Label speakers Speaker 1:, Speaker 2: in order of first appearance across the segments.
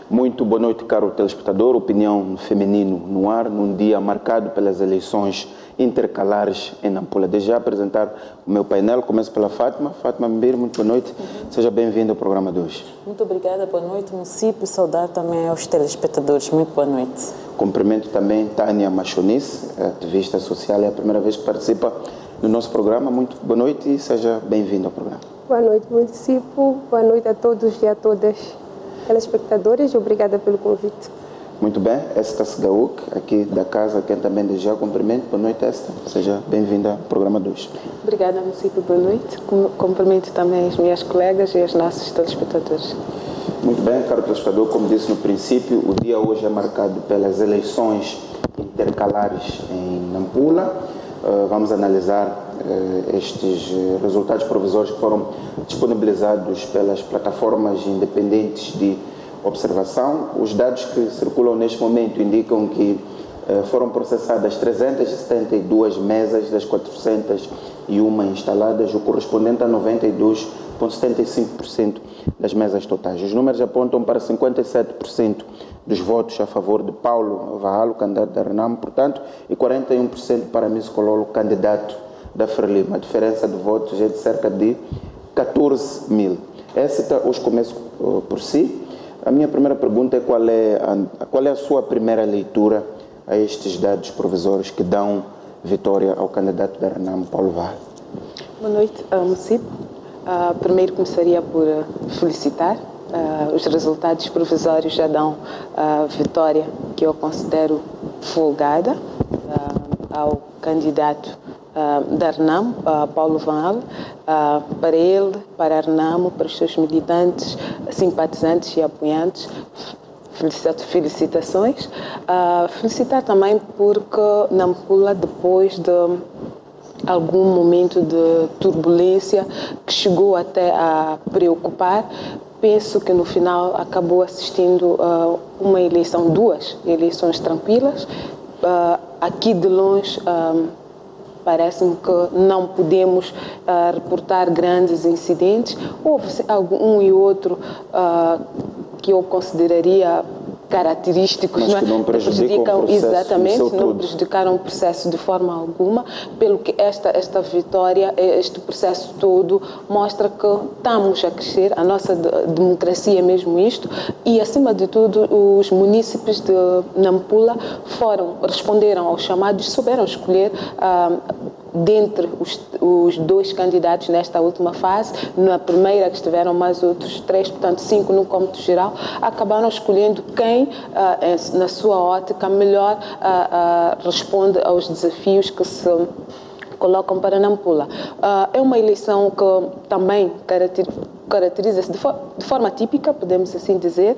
Speaker 1: Muito boa noite, caro telespectador. Opinião feminino no ar, num dia marcado pelas eleições intercalares em Nampula. Desde já apresentar o meu painel. Começo pela Fátima. Fátima Mbir, muito boa noite. Seja bem-vinda ao programa de hoje.
Speaker 2: Muito obrigada, boa noite, município. Saudar também aos telespectadores. Muito boa noite.
Speaker 1: Cumprimento também Tânia Machonice, ativista social, é a primeira vez que participa no nosso programa. Muito boa noite e seja bem-vindo ao programa.
Speaker 3: Boa noite, município. Boa noite a todos e a todas telespectadores. Obrigada pelo convite.
Speaker 1: Muito bem, Esther Segauk, aqui da casa, quem também deseja cumprimento. Boa noite, Esther. Seja bem-vinda ao programa de hoje.
Speaker 4: Obrigada, município. Boa noite. Cumprimento também as minhas colegas e os nossos telespectadores.
Speaker 1: Muito bem, caro telespectador, como disse no princípio, o dia hoje é marcado pelas eleições intercalares em Nampula. Vamos analisar estes resultados provisórios que foram disponibilizados pelas plataformas independentes de observação. Os dados que circulam neste momento indicam que foram processadas 372 mesas das 401 instaladas, o correspondente a 92,75% das mesas totais. Os números apontam para 57% dos votos a favor de Paulo Vahalo, candidato da Renamo, portanto, e 41% para Miss Cololo, candidato da Frelimo. A diferença de votos é de cerca de 14 mil. Hoje começo por si. A minha primeira pergunta é qual é a sua primeira leitura a estes dados provisórios que dão vitória ao candidato da Renamo, Paulo Vahalo?
Speaker 4: Boa noite, município. Primeiro começaria por felicitar. Os resultados provisórios já dão vitória que eu considero folgada ao candidato da Renamo, Paulo Vahalo, para ele, para a Renamo, para os seus militantes, simpatizantes e apoiantes. Felicitações. Felicitar também porque Nampula, depois de algum momento de turbulência que chegou até a preocupar, penso que no final acabou assistindo a uma eleição, duas eleições tranquilas. Aqui de longe, parece-me que não podemos reportar grandes incidentes. Houve um e outro que eu consideraria característicos,
Speaker 1: mas que não prejudicam o processo,
Speaker 4: exatamente, não prejudicaram o processo de forma alguma, pelo que esta vitória, este processo todo mostra que estamos a crescer, a nossa democracia é mesmo isto, e acima de tudo os munícipes de Nampula responderam aos chamados, souberam escolher dentre os dois candidatos nesta última fase. Na primeira que estiveram mais outros 3, portanto 5 no cômputo geral, acabaram escolhendo quem, na sua ótica, melhor responde aos desafios que se colocam para Nampula. É uma eleição que também caracteriza-se de forma típica, podemos assim dizer,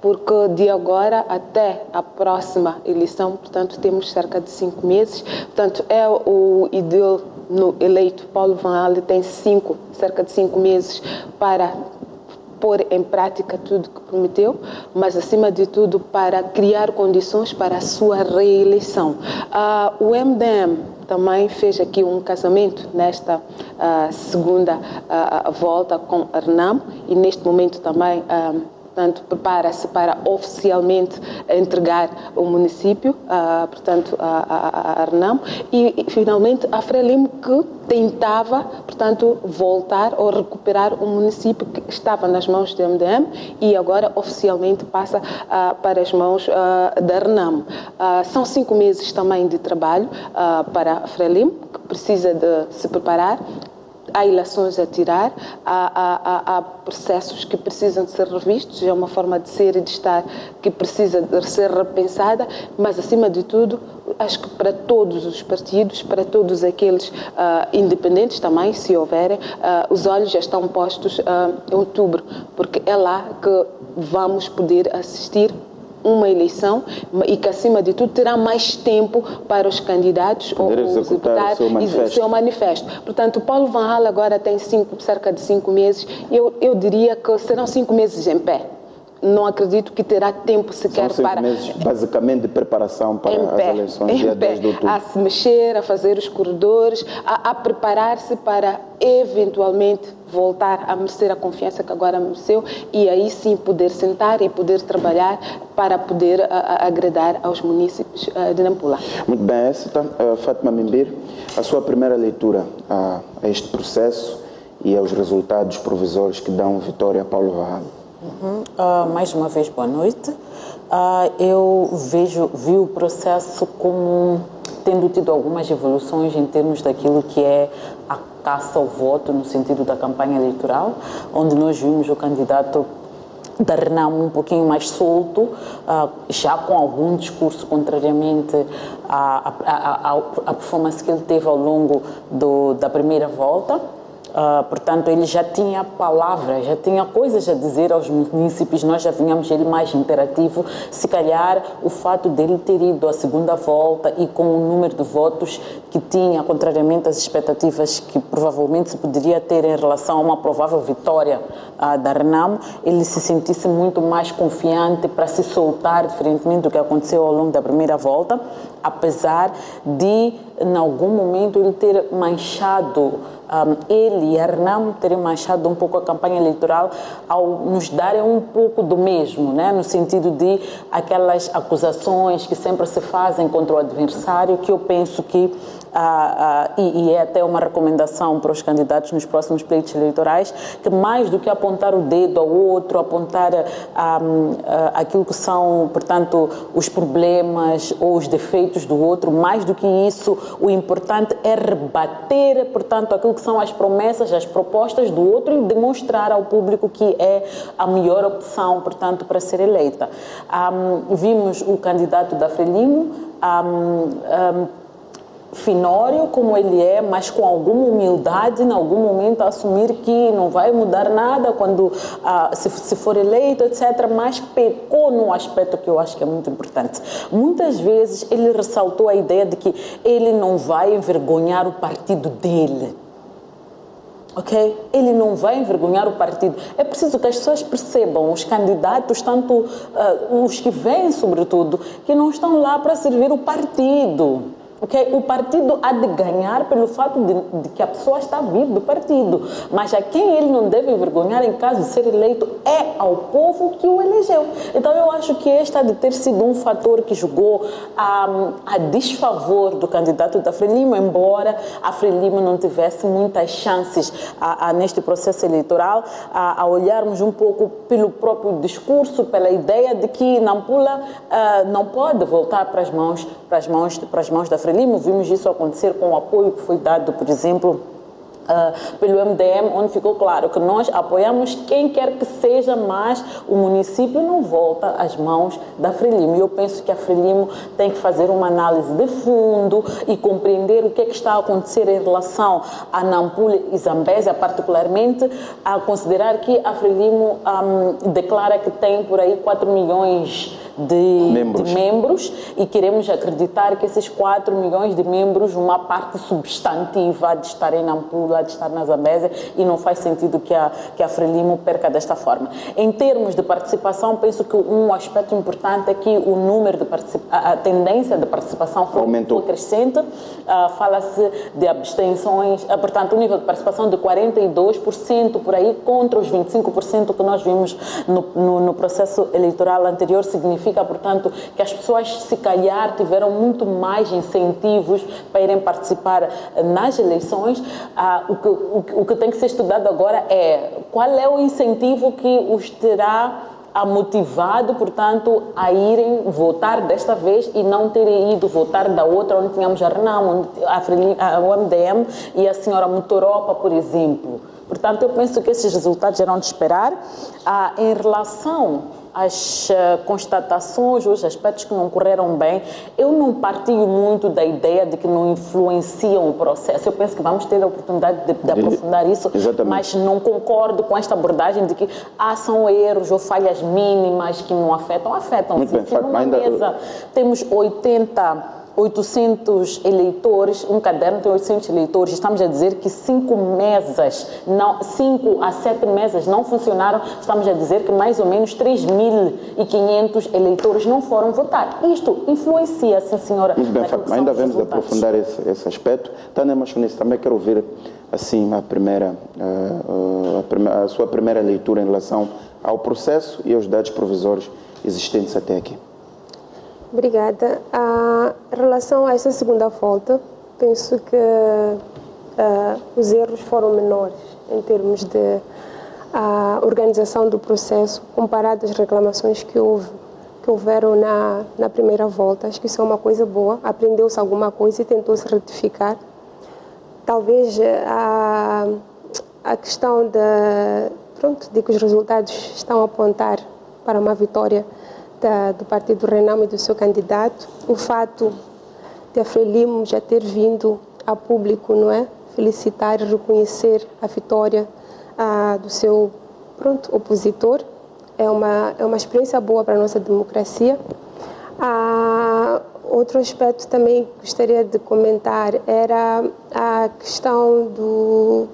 Speaker 4: porque de agora até a próxima eleição, portanto, temos cerca de 5 meses. Portanto, é o ideal no eleito Paulo Vahalo, tem cerca de 5 meses para pôr em prática tudo que prometeu, mas, acima de tudo, para criar condições para a sua reeleição. O MDM também fez aqui um casamento nesta segunda volta com a Renamo e, neste momento, também portanto, prepara-se para oficialmente entregar o município, portanto, a Renamo, e finalmente a Frelimo, que tentava, portanto, voltar ou recuperar o município que estava nas mãos do MDM e agora oficialmente passa para as mãos da Renamo. São 5 meses também de trabalho para a Frelimo, que precisa de se preparar. Há eleições a tirar, há processos que precisam de ser revistos, é uma forma de ser e de estar que precisa de ser repensada, mas, acima de tudo, acho que para todos os partidos, para todos aqueles independentes também, se houverem, os olhos já estão postos em outubro, porque é lá que vamos poder assistir uma eleição e que, acima de tudo, terá mais tempo para os candidatos ou executar o seu manifesto. Portanto, Paulo Vahalo agora tem cerca de 5 meses. Eu diria que serão 5 meses em pé. não acredito que terá tempo sequer
Speaker 1: São 5
Speaker 4: para...
Speaker 1: meses, basicamente, de preparação para as eleições, dia 10 de outubro.
Speaker 4: A se mexer, a fazer os corredores, a preparar-se para eventualmente voltar a merecer a confiança que agora mereceu e aí sim poder sentar e poder trabalhar para poder agradar aos munícipes de Nampula.
Speaker 1: Muito bem, essa Fátima Mimbir, a sua primeira leitura a este processo e aos resultados provisórios que dão vitória a Paulo Vallo.
Speaker 2: Mais uma vez, boa noite. Eu vi o processo como tendo tido algumas evoluções em termos daquilo que é a caça ao voto, no sentido da campanha eleitoral, onde nós vimos o candidato da Renamo um pouquinho mais solto, já com algum discurso, contrariamente à performance que ele teve ao longo da primeira volta. Portanto, ele já tinha palavras, já tinha coisas a dizer aos munícipes, nós já vínhamos ele mais interativo. Se calhar o fato dele ter ido à segunda volta e com o número de votos que tinha, contrariamente às expectativas que provavelmente se poderia ter em relação a uma provável vitória da Renamo, ele se sentisse muito mais confiante para se soltar, diferentemente do que aconteceu ao longo da primeira volta, apesar de, em algum momento, ele ter manchado, ele e a Renamo terem manchado um pouco a campanha eleitoral ao nos darem um pouco do mesmo, né? No sentido de aquelas acusações que sempre se fazem contra o adversário, que eu penso que, e é até uma recomendação para os candidatos nos próximos pleitos eleitorais, que mais do que apontar o dedo ao outro, apontar aquilo que são, portanto, os problemas ou os defeitos do outro, mais do que isso, o importante é rebater, portanto, aquilo que são as promessas, as propostas do outro e demonstrar ao público que é a melhor opção, portanto, para ser eleita. Vimos o candidato da Frelimo, finório como ele é, mas com alguma humildade, em algum momento assumir que não vai mudar nada quando se for eleito, etc. Mas pecou num aspecto que eu acho que é muito importante. Muitas vezes ele ressaltou a ideia de que ele não vai envergonhar o partido dele. Ok? Ele não vai envergonhar o partido. É preciso que as pessoas percebam, os candidatos, tanto os que vêm, sobretudo, que não estão lá para servir o partido. Okay? O partido há de ganhar pelo fato de que a pessoa está a vir do partido, mas a quem ele não deve envergonhar em caso de ser eleito é ao povo que o elegeu. Então eu acho que este há de ter sido um fator que jogou a desfavor do candidato da Frelimo, embora a Frelimo não tivesse muitas chances neste processo eleitoral, a olharmos um pouco pelo próprio discurso, pela ideia de que Nampula não pode voltar para as mãos da Frelimo. Vimos isso acontecer com o apoio que foi dado, por exemplo, pelo MDM, onde ficou claro que nós apoiamos quem quer que seja, mas o município não volta às mãos da Frelimo. E eu penso que a Frelimo tem que fazer uma análise de fundo e compreender o que é que está a acontecer em relação a Nampula e Zambésia, particularmente, a considerar que a Frelimo declara que tem por aí 4 milhões de membros e queremos acreditar que esses 4 milhões de membros, uma parte substantiva de estar em Nampula, de estar na Zambésia, e não faz sentido que a Frelimo perca desta forma. Em termos de participação, penso que um aspecto importante é que o número de a tendência de participação foi crescente. Fala-se de abstenções, portanto, o nível de participação de 42% por aí, contra os 25% que nós vimos no processo eleitoral anterior, significa, portanto, que as pessoas, se calhar, tiveram muito mais incentivos para irem participar nas eleições. O que tem que ser estudado agora é qual é o incentivo que os terá motivado, portanto, a irem votar desta vez e não terem ido votar da outra, onde tínhamos a Renamo, o MDM e a senhora Motoropa, por exemplo. Portanto, eu penso que esses resultados eram de esperar. Em relação às constatações, os aspectos que não correram bem, eu não partilho muito da ideia de que não influenciam o processo. Eu penso que vamos ter a oportunidade de aprofundar isso, mas não concordo com esta abordagem de que são erros ou falhas mínimas que não afetam. Afetam.
Speaker 1: Muito bem,
Speaker 2: numa mesa temos 80 800 eleitores, um caderno tem 800 eleitores, estamos a dizer que 5 a 7 mesas não funcionaram, estamos a dizer que mais ou menos 3.500 eleitores não foram votar. Isto influencia, sim, senhora.
Speaker 1: Muito bem, Fátima, ainda devemos de aprofundar esse aspecto. Tânia Machonice, também quero ouvir assim a sua primeira leitura em relação ao processo e aos dados provisórios existentes até aqui.
Speaker 3: Obrigada. Em relação a essa segunda volta, penso que os erros foram menores em termos de organização do processo comparado às reclamações que houveram na primeira volta. Acho que isso é uma coisa boa. Aprendeu-se alguma coisa e tentou-se retificar. Talvez a questão de que os resultados estão a apontar para uma vitória do Partido Renamo e do seu candidato, o fato de a Frelimo já ter vindo a público, não é, felicitar e reconhecer a vitória do seu opositor, é uma experiência boa para a nossa democracia. Outro aspecto também que gostaria de comentar era a questão do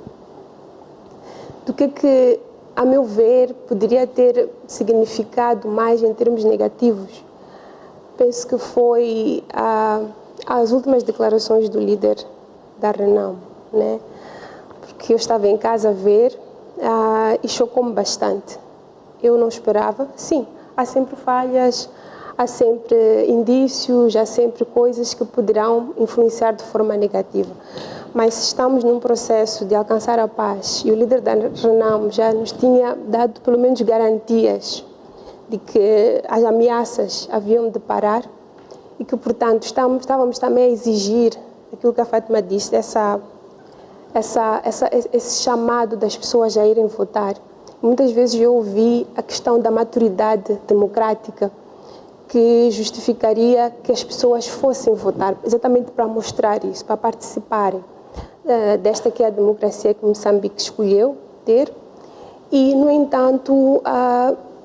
Speaker 3: que, a meu ver, poderia ter significado mais em termos negativos. Penso que foi as últimas declarações do líder da Renamo, né? Porque eu estava em casa a ver e chocou-me bastante. Eu não esperava. Sim, há sempre falhas, há sempre indícios, há sempre coisas que poderão influenciar de forma negativa. Mas se estamos num processo de alcançar a paz e o líder da Renamo já nos tinha dado pelo menos garantias de que as ameaças haviam de parar e que, portanto, estávamos também a exigir aquilo que a Fátima disse, esse chamado das pessoas a irem votar. Muitas vezes eu ouvi a questão da maturidade democrática que justificaria que as pessoas fossem votar, exatamente para mostrar isso, para participarem desta que é a democracia que Moçambique escolheu ter. E, no entanto, o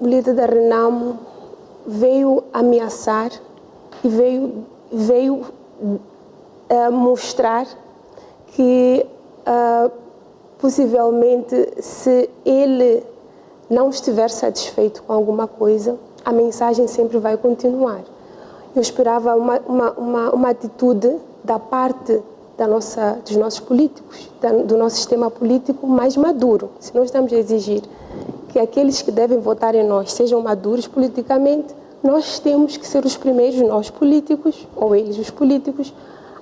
Speaker 3: líder da Renamo veio ameaçar e veio mostrar que possivelmente, se ele não estiver satisfeito com alguma coisa, a mensagem sempre vai continuar. Eu esperava uma atitude da parte dos nossos políticos, do nosso sistema político mais maduro. Se nós estamos a exigir que aqueles que devem votar em nós sejam maduros politicamente, nós temos que ser os primeiros, nós políticos, ou eles os políticos,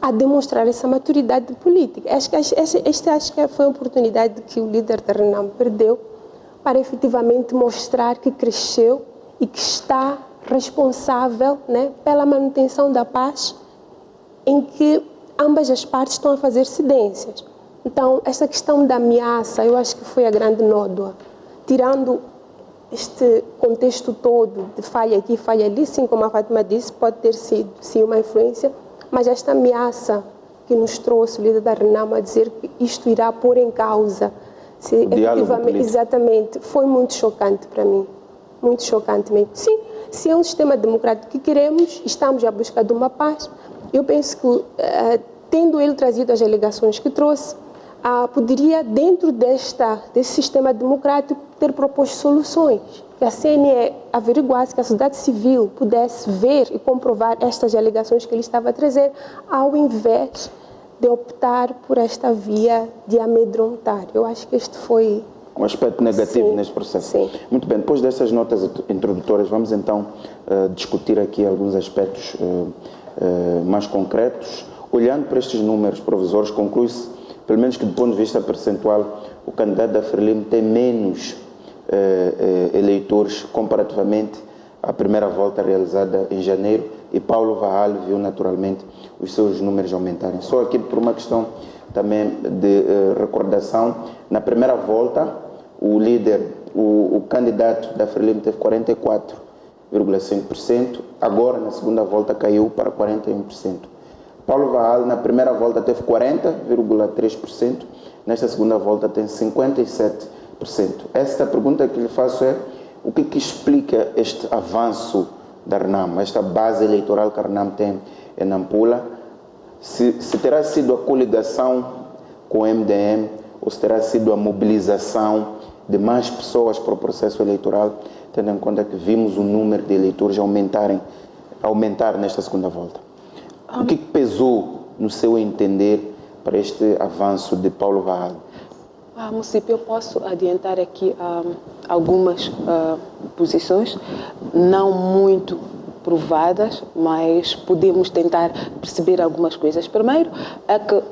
Speaker 3: a demonstrar essa maturidade política. Acho que foi a oportunidade que o líder da Renamo perdeu para efetivamente mostrar que cresceu e que está responsável, né, pela manutenção da paz, em que ambas as partes estão a fazer cedências. Então, essa questão da ameaça, eu acho que foi a grande nódoa. Tirando este contexto todo de falha aqui, falha ali, sim, como a Fátima disse, pode ter sido, sim, uma influência, mas esta ameaça que nos trouxe o líder da Renamo a dizer que isto irá pôr em causa, se efetivamente, exatamente, foi muito chocante para mim. Muito chocante mesmo. Sim, se é um sistema democrático que queremos, estamos à busca de uma paz. Eu penso que, tendo ele trazido as alegações que trouxe, poderia, dentro desse sistema democrático, ter proposto soluções. Que a CNE averiguasse, que a sociedade civil pudesse ver e comprovar estas alegações que ele estava a trazer, ao invés de optar por esta via de amedrontar. Eu acho que este foi
Speaker 1: um aspecto negativo, sim, neste processo.
Speaker 3: Sim.
Speaker 1: Muito bem, depois dessas notas introdutórias, vamos então discutir aqui alguns aspectos mais concretos. Olhando para estes números provisórios, conclui-se, pelo menos que do ponto de vista percentual, o candidato da Frelimo tem menos eleitores comparativamente à primeira volta realizada em janeiro, e Paulo Varral viu naturalmente os seus números aumentarem. Só aqui por uma questão também de recordação, na primeira volta o líder, o candidato da Frelimo teve 44,5%, agora na segunda volta caiu para 41%. Paulo Varral na primeira volta teve 40,3%, nesta segunda volta tem 57%. Esta pergunta que lhe faço é: o que explica este avanço da RNAM, esta base eleitoral que a RNAM tem em Nampula, se terá sido a coligação com o MDM ou se terá sido a mobilização de mais pessoas para o processo eleitoral, tendo em conta que vimos o número de eleitores aumentar nesta segunda volta. O que pesou, no seu entender, para este avanço de Paulo Vaal?
Speaker 4: Município, eu posso adiantar aqui algumas posições, não muito provadas, mas podemos tentar perceber algumas coisas. Primeiro, é que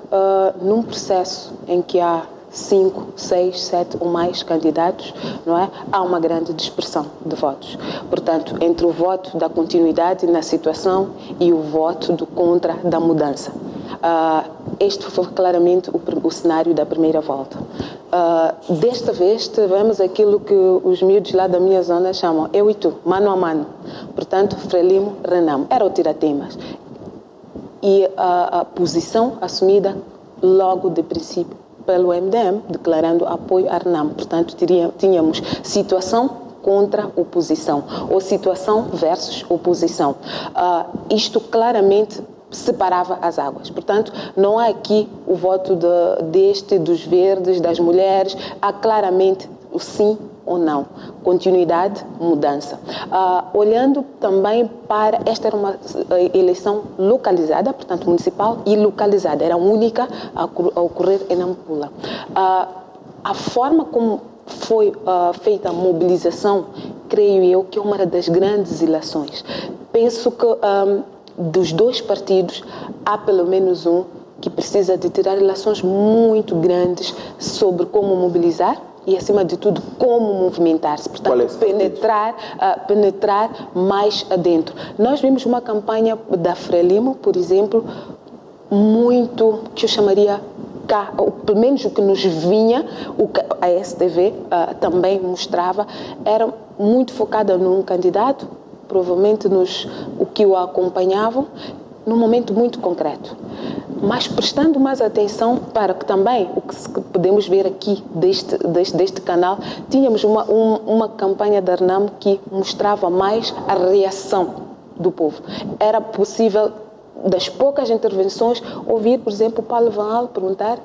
Speaker 4: num processo em que há 5, 6, 7 ou mais candidatos, não é? Há uma grande dispersão de votos. Portanto, entre o voto da continuidade na situação e o voto do contra da mudança. Este foi claramente o cenário da primeira volta. Desta vez tivemos aquilo que os miúdos lá da minha zona chamam eu e tu, mano a mano. Portanto, Frelimo, RNAM, era o tiratemas. E a posição assumida logo de princípio pelo MDM, declarando apoio à RNAM. Portanto, tínhamos situação contra oposição, ou situação versus oposição. Isto claramente separava as águas. Portanto, não há aqui o voto dos verdes, das mulheres, há claramente o sim ou não. Continuidade, mudança. Olhando também para... Esta era uma eleição localizada, portanto, municipal e localizada. Era única a ocorrer em Nampula. A forma como foi feita a mobilização, creio eu, que é uma das grandes ilações. Penso que dos dois partidos, há pelo menos um que precisa de tirar relações muito grandes sobre como mobilizar e, acima de tudo, como movimentar-se. Portanto, penetrar mais adentro. Nós vimos uma campanha da Frelimo, por exemplo, muito, que eu chamaria, pelo menos o que nos vinha, o que a STV também mostrava, era muito focada num candidato, provavelmente o que o acompanhavam, num momento muito concreto. Mas prestando mais atenção para que também, o que podemos ver aqui deste canal, tínhamos uma campanha da RNAM que mostrava mais a reação do povo. Era possível, das poucas intervenções, ouvir, por exemplo, o Paulo Vaal perguntar: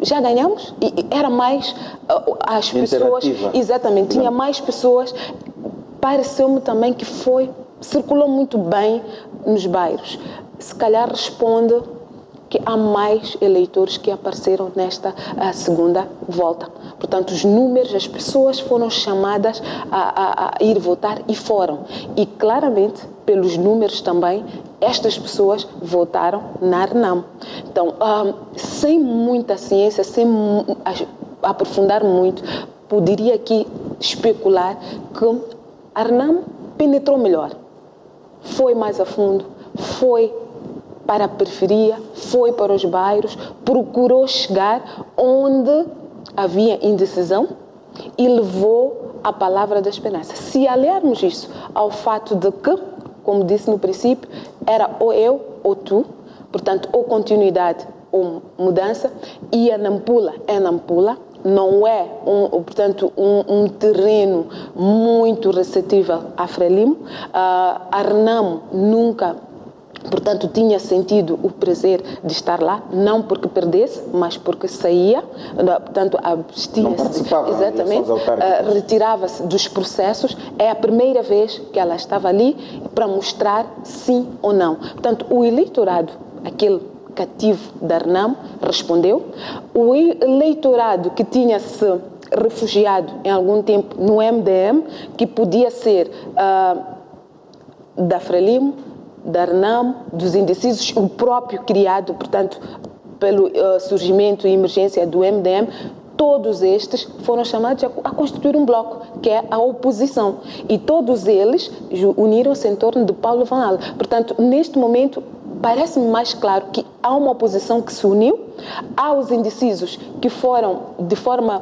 Speaker 4: já ganhamos? E era mais as pessoas... Exatamente, tinha mais pessoas. Pareceu-me também que circulou muito bem nos bairros. Se calhar responde que há mais eleitores que apareceram nesta segunda volta. Portanto, os números, as pessoas foram chamadas a ir votar e foram. E claramente, pelos números também, estas pessoas votaram na RNAM. Então, sem muita ciência, sem aprofundar muito, poderia aqui especular que a RNAM penetrou melhor, foi mais a fundo, foi para a periferia, foi para os bairros, procurou chegar onde havia indecisão e levou a palavra da esperança. Se aliarmos isso ao fato de que, como disse no princípio, era ou eu ou tu, portanto, ou continuidade ou mudança, e a Nampula é Nampula, não é um terreno muito receptível à Frelimo. A RNAM nunca, portanto, tinha sentido o prazer de estar lá, não porque perdesse, mas porque saía, portanto, abstinha-se, exatamente, retirava-se dos processos. É a primeira vez que ela estava ali para mostrar sim ou não. Portanto, o eleitorado, aquele cativo da RNAM, respondeu. O eleitorado que tinha se refugiado em algum tempo no MDM, que podia ser da Frelimo, da RNAM, dos indecisos, o próprio criado, portanto, pelo surgimento e emergência do MDM, todos estes foram chamados a constituir um bloco, que é a oposição. E todos eles uniram-se em torno de Paulo Vaal. Portanto, neste momento, parece-me mais claro que há uma oposição que se uniu, há os indecisos que foram, de forma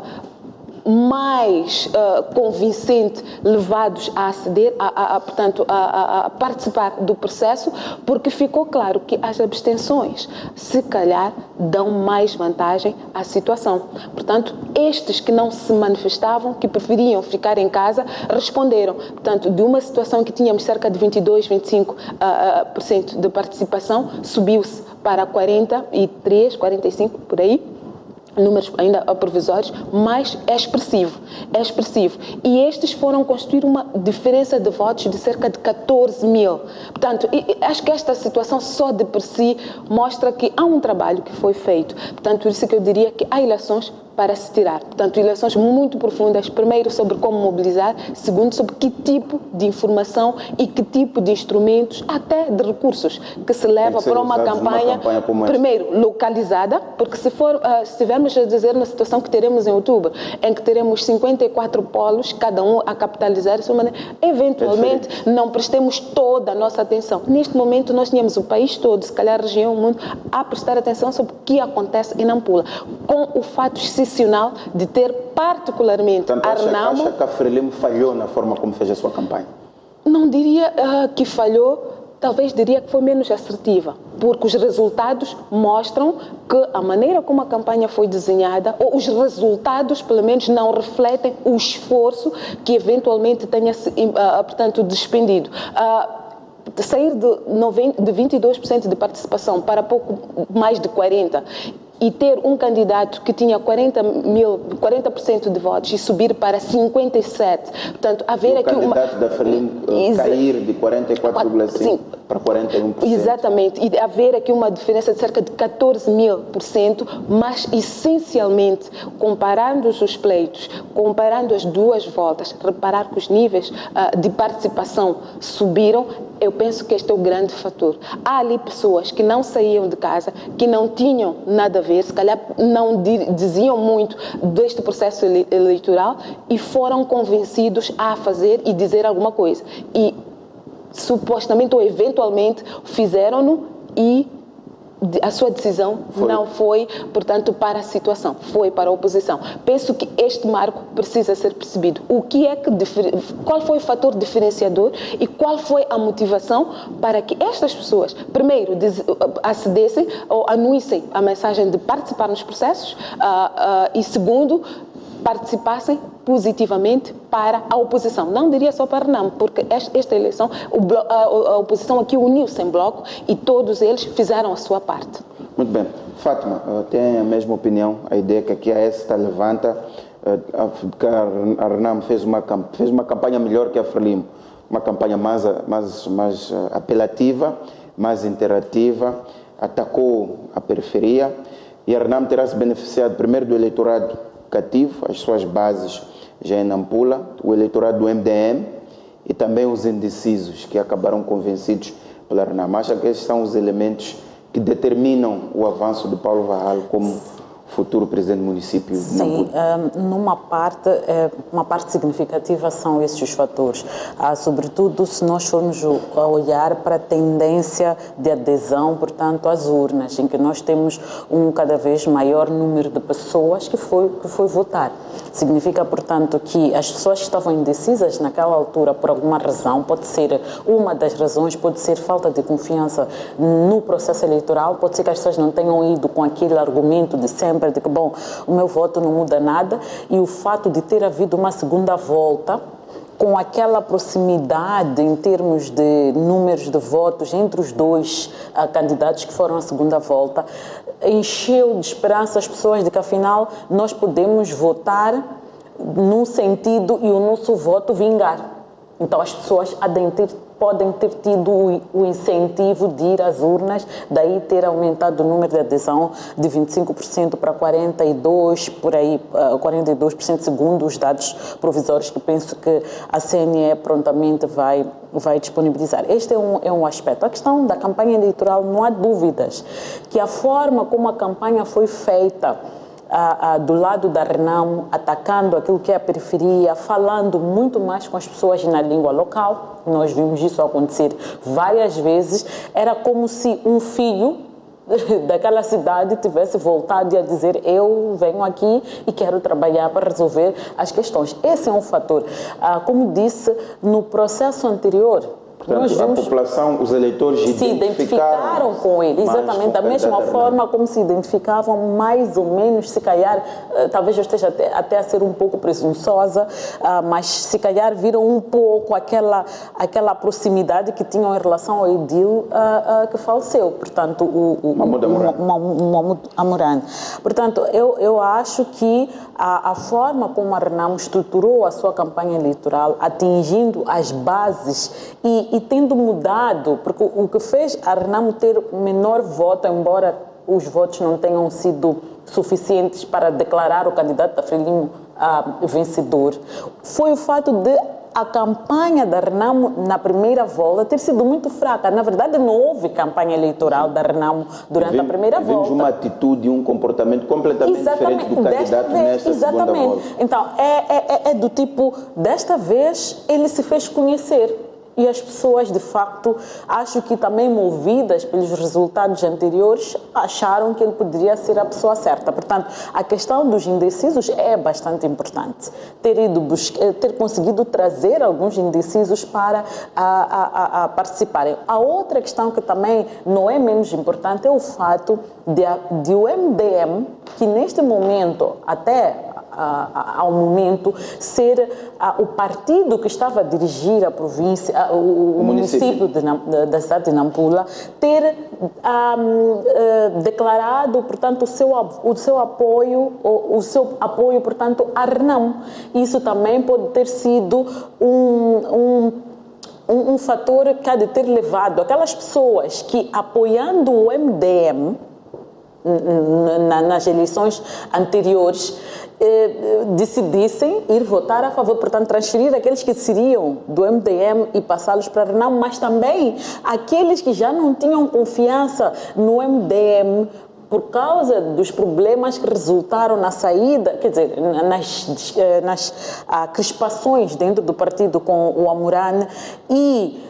Speaker 4: mais convincente levados a aceder, portanto, a participar do processo, porque ficou claro que as abstenções, se calhar, dão mais vantagem à situação. Portanto, estes que não se manifestavam, que preferiam ficar em casa, responderam. Portanto, de uma situação que tínhamos cerca de 22, 25% de participação, subiu-se para 43, 45, por aí, números ainda provisórios, mas é expressivo. E estes foram construir uma diferença de votos de cerca de 14 mil. Portanto, acho que esta situação só de por si mostra que há um trabalho que foi feito. Portanto, por isso que eu diria que há eleições para se tirar. Portanto, eleições muito profundas, primeiro sobre como mobilizar, segundo sobre que tipo de informação e que tipo de instrumentos, até de recursos, que se leva para uma campanha primeiro, localizada, porque se estivermos a dizer na situação que teremos em outubro, em que teremos 54 polos, cada um a capitalizar de sua maneira, eventualmente não prestemos toda a nossa atenção. Neste momento, nós tínhamos o país todo, se calhar a região, o mundo, a prestar atenção sobre o que acontece em Nampula, com o fato excepcional de ter particularmente a Renamo...
Speaker 1: Acha que a Frelimo falhou na forma como fez a sua campanha?
Speaker 4: Não diria que falhou, talvez diria que foi menos assertiva, porque os resultados mostram que a maneira como a campanha foi desenhada, ou os resultados, pelo menos, não refletem o esforço que eventualmente tenha, portanto, despendido. Sair de 22% de participação para pouco mais de 40% e ter um candidato que tinha 40% de votos e subir para 57%. Portanto, haver aqui uma... O
Speaker 1: candidato da Frelimo cair de 44,5% para 41%.
Speaker 4: Exatamente. E haver aqui uma diferença de cerca de 14.000%, mas, essencialmente, comparando os pleitos, comparando as duas voltas, reparar que os níveis de participação subiram, eu penso que este é o grande fator. Há ali pessoas que não saíam de casa, que não tinham nada a ver, se calhar não diziam muito deste processo eleitoral e foram convencidos a fazer e dizer alguma coisa. E supostamente ou eventualmente fizeram-no e a sua decisão não foi, portanto, para a situação, foi para a oposição. Penso que este marco precisa ser percebido. Qual foi o fator diferenciador e qual foi a motivação para que estas pessoas, primeiro, acedessem ou anuissem a mensagem de participar nos processos e, segundo, participassem positivamente para a oposição. Não diria só para a Renamo, porque esta eleição, a oposição aqui uniu-se em bloco e todos eles fizeram a sua parte.
Speaker 1: Muito bem. Fátima, tem a mesma opinião? A ideia que aqui a ESTA levanta, que a Renamo fez uma campanha melhor que a Frelimo, uma campanha mais apelativa, mais interativa, atacou a periferia e a Renamo terá se beneficiado primeiro do eleitorado cativo, as suas bases já em Nampula, o eleitorado do MDM e também os indecisos que acabaram convencidos pela Renamo. Acha que esses são os elementos que determinam o avanço de Paulo Varral como futuro presidente do município de Nampula?
Speaker 2: Sim, uma parte significativa são esses fatores. Sobretudo se nós formos a olhar para a tendência de adesão, portanto, às urnas, em que nós temos um cada vez maior número de pessoas que foi votar. Significa, portanto, que as pessoas que estavam indecisas naquela altura por alguma razão, pode ser uma das razões, pode ser falta de confiança no processo eleitoral, pode ser que as pessoas não tenham ido com aquele argumento de sempre, de que, bom, o meu voto não muda nada, e o fato de ter havido uma segunda volta, com aquela proximidade em termos de números de votos entre os dois candidatos que foram à segunda volta, encheu de esperança as pessoas de que, afinal, nós podemos votar num sentido e o nosso voto vingar. Então, as pessoas podem ter tido o incentivo de ir às urnas, daí ter aumentado o número de adesão de 25% para 42%, por aí, 42% segundo os dados provisórios que penso que a CNE prontamente vai disponibilizar. Este é um aspecto. A questão da campanha eleitoral, não há dúvidas que a forma como a campanha foi feita do lado da Renamo, atacando aquilo que é a periferia, falando muito mais com as pessoas na língua local. Nós vimos isso acontecer várias vezes. Era como se um filho daquela cidade tivesse voltado e a dizer eu venho aqui e quero trabalhar para resolver as questões. Esse é um fator. Como disse, no processo anterior,
Speaker 1: portanto,
Speaker 2: nós vimos
Speaker 1: a população, os eleitores
Speaker 2: se identificaram com ele, exatamente da mesma forma como se identificavam, mais ou menos, se calhar, talvez eu esteja até a ser um pouco presunçosa, mas se calhar viram um pouco aquela proximidade que tinham em relação ao edil que faleceu, portanto, o Mahmoud Amurane. Portanto, eu acho que a forma como a Renamo estruturou a sua campanha eleitoral, atingindo as bases e tendo mudado, porque o que fez a Renamo ter menor voto, embora os votos não tenham sido suficientes para declarar o candidato da Frelimo vencedor, foi o fato de a campanha da Renamo na primeira volta ter sido muito fraca. Na verdade, não houve campanha eleitoral da Renamo durante a primeira volta.
Speaker 1: Vimos uma atitude e um comportamento completamente diferente do candidato nesta segunda volta.
Speaker 2: Então, é do tipo, desta vez ele se fez conhecer. E as pessoas, de facto, acho que também movidas pelos resultados anteriores, acharam que ele poderia ser a pessoa certa. Portanto, a questão dos indecisos é bastante importante. Ter conseguido trazer alguns indecisos para participarem. A outra questão que também não é menos importante é o fato de o MDM, que neste momento, até ao momento, ser o partido que estava a dirigir a província, o município da cidade de Nampula, ter declarado, portanto, o seu apoio, portanto, à Renamo. Isso também pode ter sido um fator que há de ter levado aquelas pessoas que, apoiando o MDM nas eleições anteriores, decidissem ir votar a favor, portanto, transferir aqueles que seriam do MDM e passá-los para a Renamo, mas também aqueles que já não tinham confiança no MDM por causa dos problemas que resultaram na saída, quer dizer, nas crispações dentro do partido com o Amurane e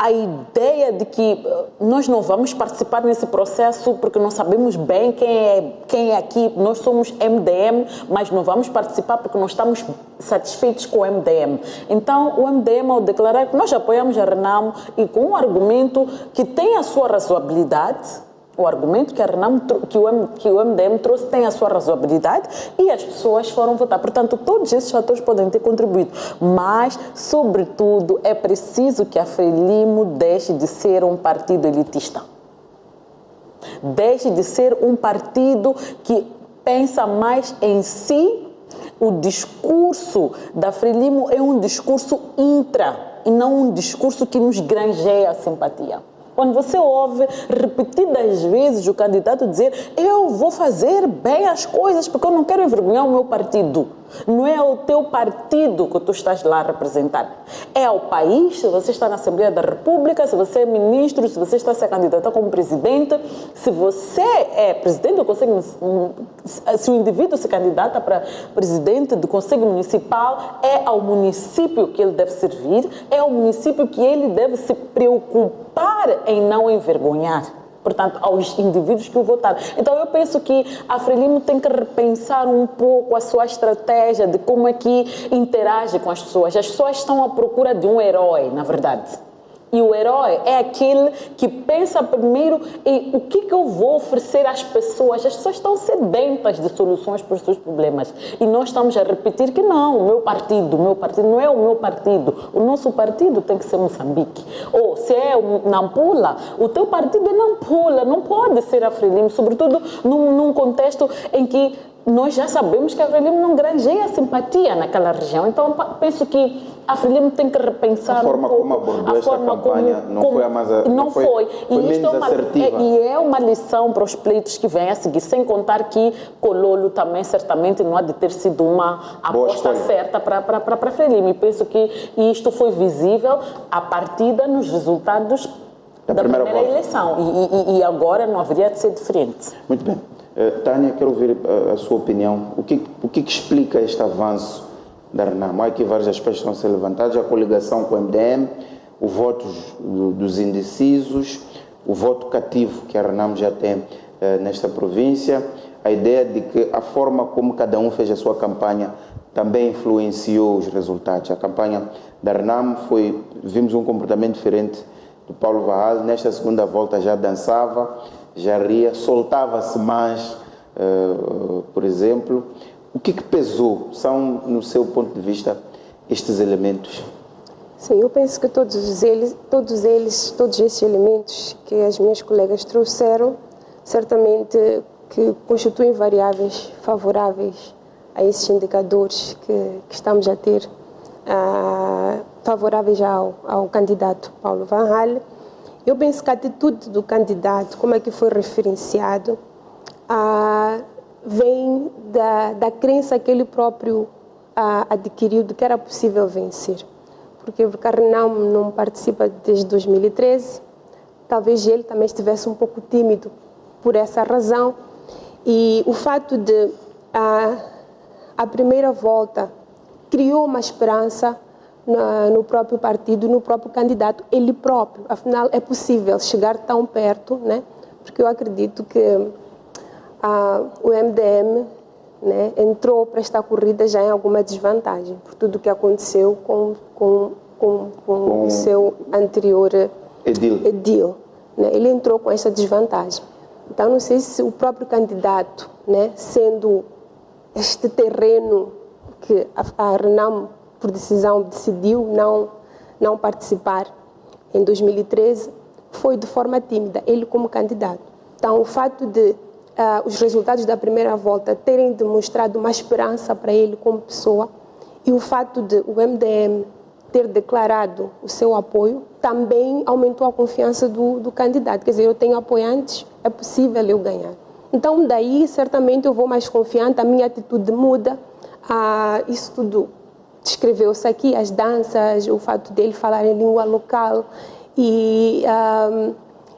Speaker 2: a ideia de que nós não vamos participar nesse processo porque não sabemos bem quem é aqui, nós somos MDM, mas não vamos participar porque não estamos satisfeitos com o MDM. Então, o MDM, ao declarar que nós apoiamos a Renamo e com um argumento que tem a sua razoabilidade, o argumento que o MDM trouxe tem a sua razoabilidade e as pessoas foram votar. Portanto, todos esses fatores podem ter contribuído. Mas, sobretudo, é preciso que a Frelimo deixe de ser um partido elitista. Deixe de ser um partido que pensa mais em si. O discurso da Frelimo é um discurso intra e não um discurso que nos granjeia a simpatia. Quando você ouve repetidas vezes o candidato dizer eu vou fazer bem as coisas porque eu não quero envergonhar o meu partido. Não é o teu partido que tu estás lá a representar. É ao país, se você está na Assembleia da República, se você é ministro, se você está a se candidatar como presidente, se você é presidente do Conselho, se o indivíduo se candidata para presidente do Conselho Municipal, é ao município que ele deve servir, é ao município que ele deve se preocupar em não envergonhar. Portanto, aos indivíduos que o votaram. Então, eu penso que a Frelimo tem que repensar um pouco a sua estratégia de como é que interage com as pessoas. As pessoas estão à procura de um herói, na verdade. E o herói é aquele que pensa primeiro em o que eu vou oferecer às pessoas. As pessoas estão sedentas de soluções para os seus problemas. E nós estamos a repetir que não, o meu partido não é o meu partido. O nosso partido tem que ser Moçambique. Ou se é Nampula, o teu partido é Nampula, não pode ser a Frelimo, sobretudo num contexto em que nós já sabemos que a Frelimo não granjeia simpatia naquela região. Então, penso que a Frelimo tem que repensar
Speaker 1: a forma como abordou esta campanha não foi a mais
Speaker 2: não foi.
Speaker 1: E menos assertiva.
Speaker 2: E é uma lição para os pleitos que vêm a seguir, sem contar que Kololo também certamente não há de ter sido uma aposta certa para a Frelimo. E penso que isto foi visível a partida nos resultados da primeira eleição. E agora não haveria de ser diferente.
Speaker 1: Muito bem. Tânia, quero ouvir a sua opinião. O que explica este avanço da Renamo? Há aqui vários aspectos que estão a ser levantados: a coligação com o MDM, o voto dos indecisos, o voto cativo que a Renamo já tem nesta província, a ideia de que a forma como cada um fez a sua campanha também influenciou os resultados. A campanha da Renamo vimos um comportamento diferente do Paulo Varral. Nesta segunda volta já dançava, já ria, soltava-se mais, por exemplo. O que pesou? São, no seu ponto de vista, estes elementos?
Speaker 3: Sim, eu penso que todos esses elementos que as minhas colegas trouxeram, certamente que constituem variáveis favoráveis a esses indicadores que estamos a ter, favoráveis ao candidato Paulo Varral. Eu penso que a atitude do candidato, como é que foi referenciado, vem da crença que ele próprio adquiriu de que era possível vencer. Porque a Renamo não participa desde 2013, talvez ele também estivesse um pouco tímido por essa razão. E o fato de a primeira volta criou uma esperança no próprio partido, no próprio candidato, ele próprio. Afinal, é possível chegar tão perto, né? Porque eu acredito que o MDM, né, entrou para esta corrida já em alguma desvantagem, por tudo o que aconteceu com o seu anterior edil, né? Ele entrou com essa desvantagem. Então, não sei se o próprio candidato, né, sendo este terreno que a Renamo, por decisão, decidiu não participar em 2013, foi de forma tímida, ele como candidato. Então, o fato de os resultados da primeira volta terem demonstrado uma esperança para ele como pessoa e o fato de o MDM ter declarado o seu apoio também aumentou a confiança do candidato. Quer dizer, eu tenho apoiantes, é possível eu ganhar. Então, daí, certamente, eu vou mais confiante, a minha atitude muda. Isso tudo descreveu-se aqui, as danças, o fato dele falar em língua local. E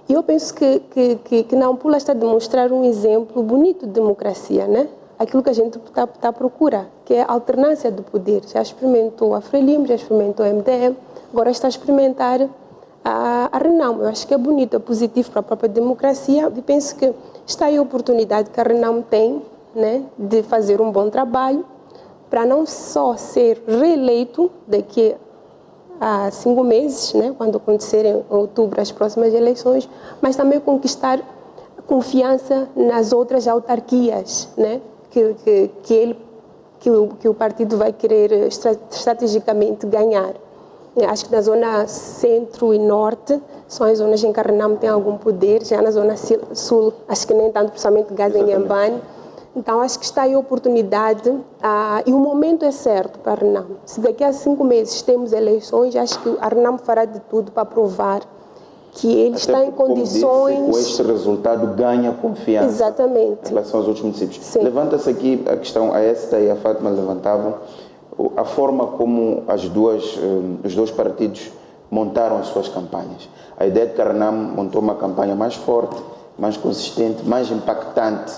Speaker 3: eu penso que Nampula está a demonstrar um exemplo bonito de democracia, né? Aquilo que a gente está à procura, que é a alternância do poder. Já experimentou a Frelimo, já experimentou a MDM, agora está a experimentar a Renamo. Eu acho que é bonito, é positivo para a própria democracia e penso que está aí a oportunidade que a Renamo tem, né, de fazer um bom trabalho para não só ser reeleito daqui há 5 meses, né, quando acontecerem em outubro as próximas eleições, mas também conquistar confiança nas outras autarquias, né, que o partido vai querer estrategicamente ganhar. Acho que na zona centro e norte são as zonas em que a Renamo tem algum poder, já na zona sul, acho que nem tanto, principalmente Gaza e Inhambane. Então, acho que está aí a oportunidade e o momento é certo para a Renamo. Se daqui a 5 meses temos eleições, acho que a Renamo fará de tudo para provar que ele está em condições...
Speaker 1: Disse, com este resultado ganha confiança.
Speaker 3: Exatamente.
Speaker 1: Em relação aos outros municípios.
Speaker 3: Sim.
Speaker 1: Levanta-se aqui a questão, a Esta e a Fátima levantavam, a forma como os dois partidos montaram as suas campanhas. A ideia de que a Renamo montou uma campanha mais forte, mais consistente, mais impactante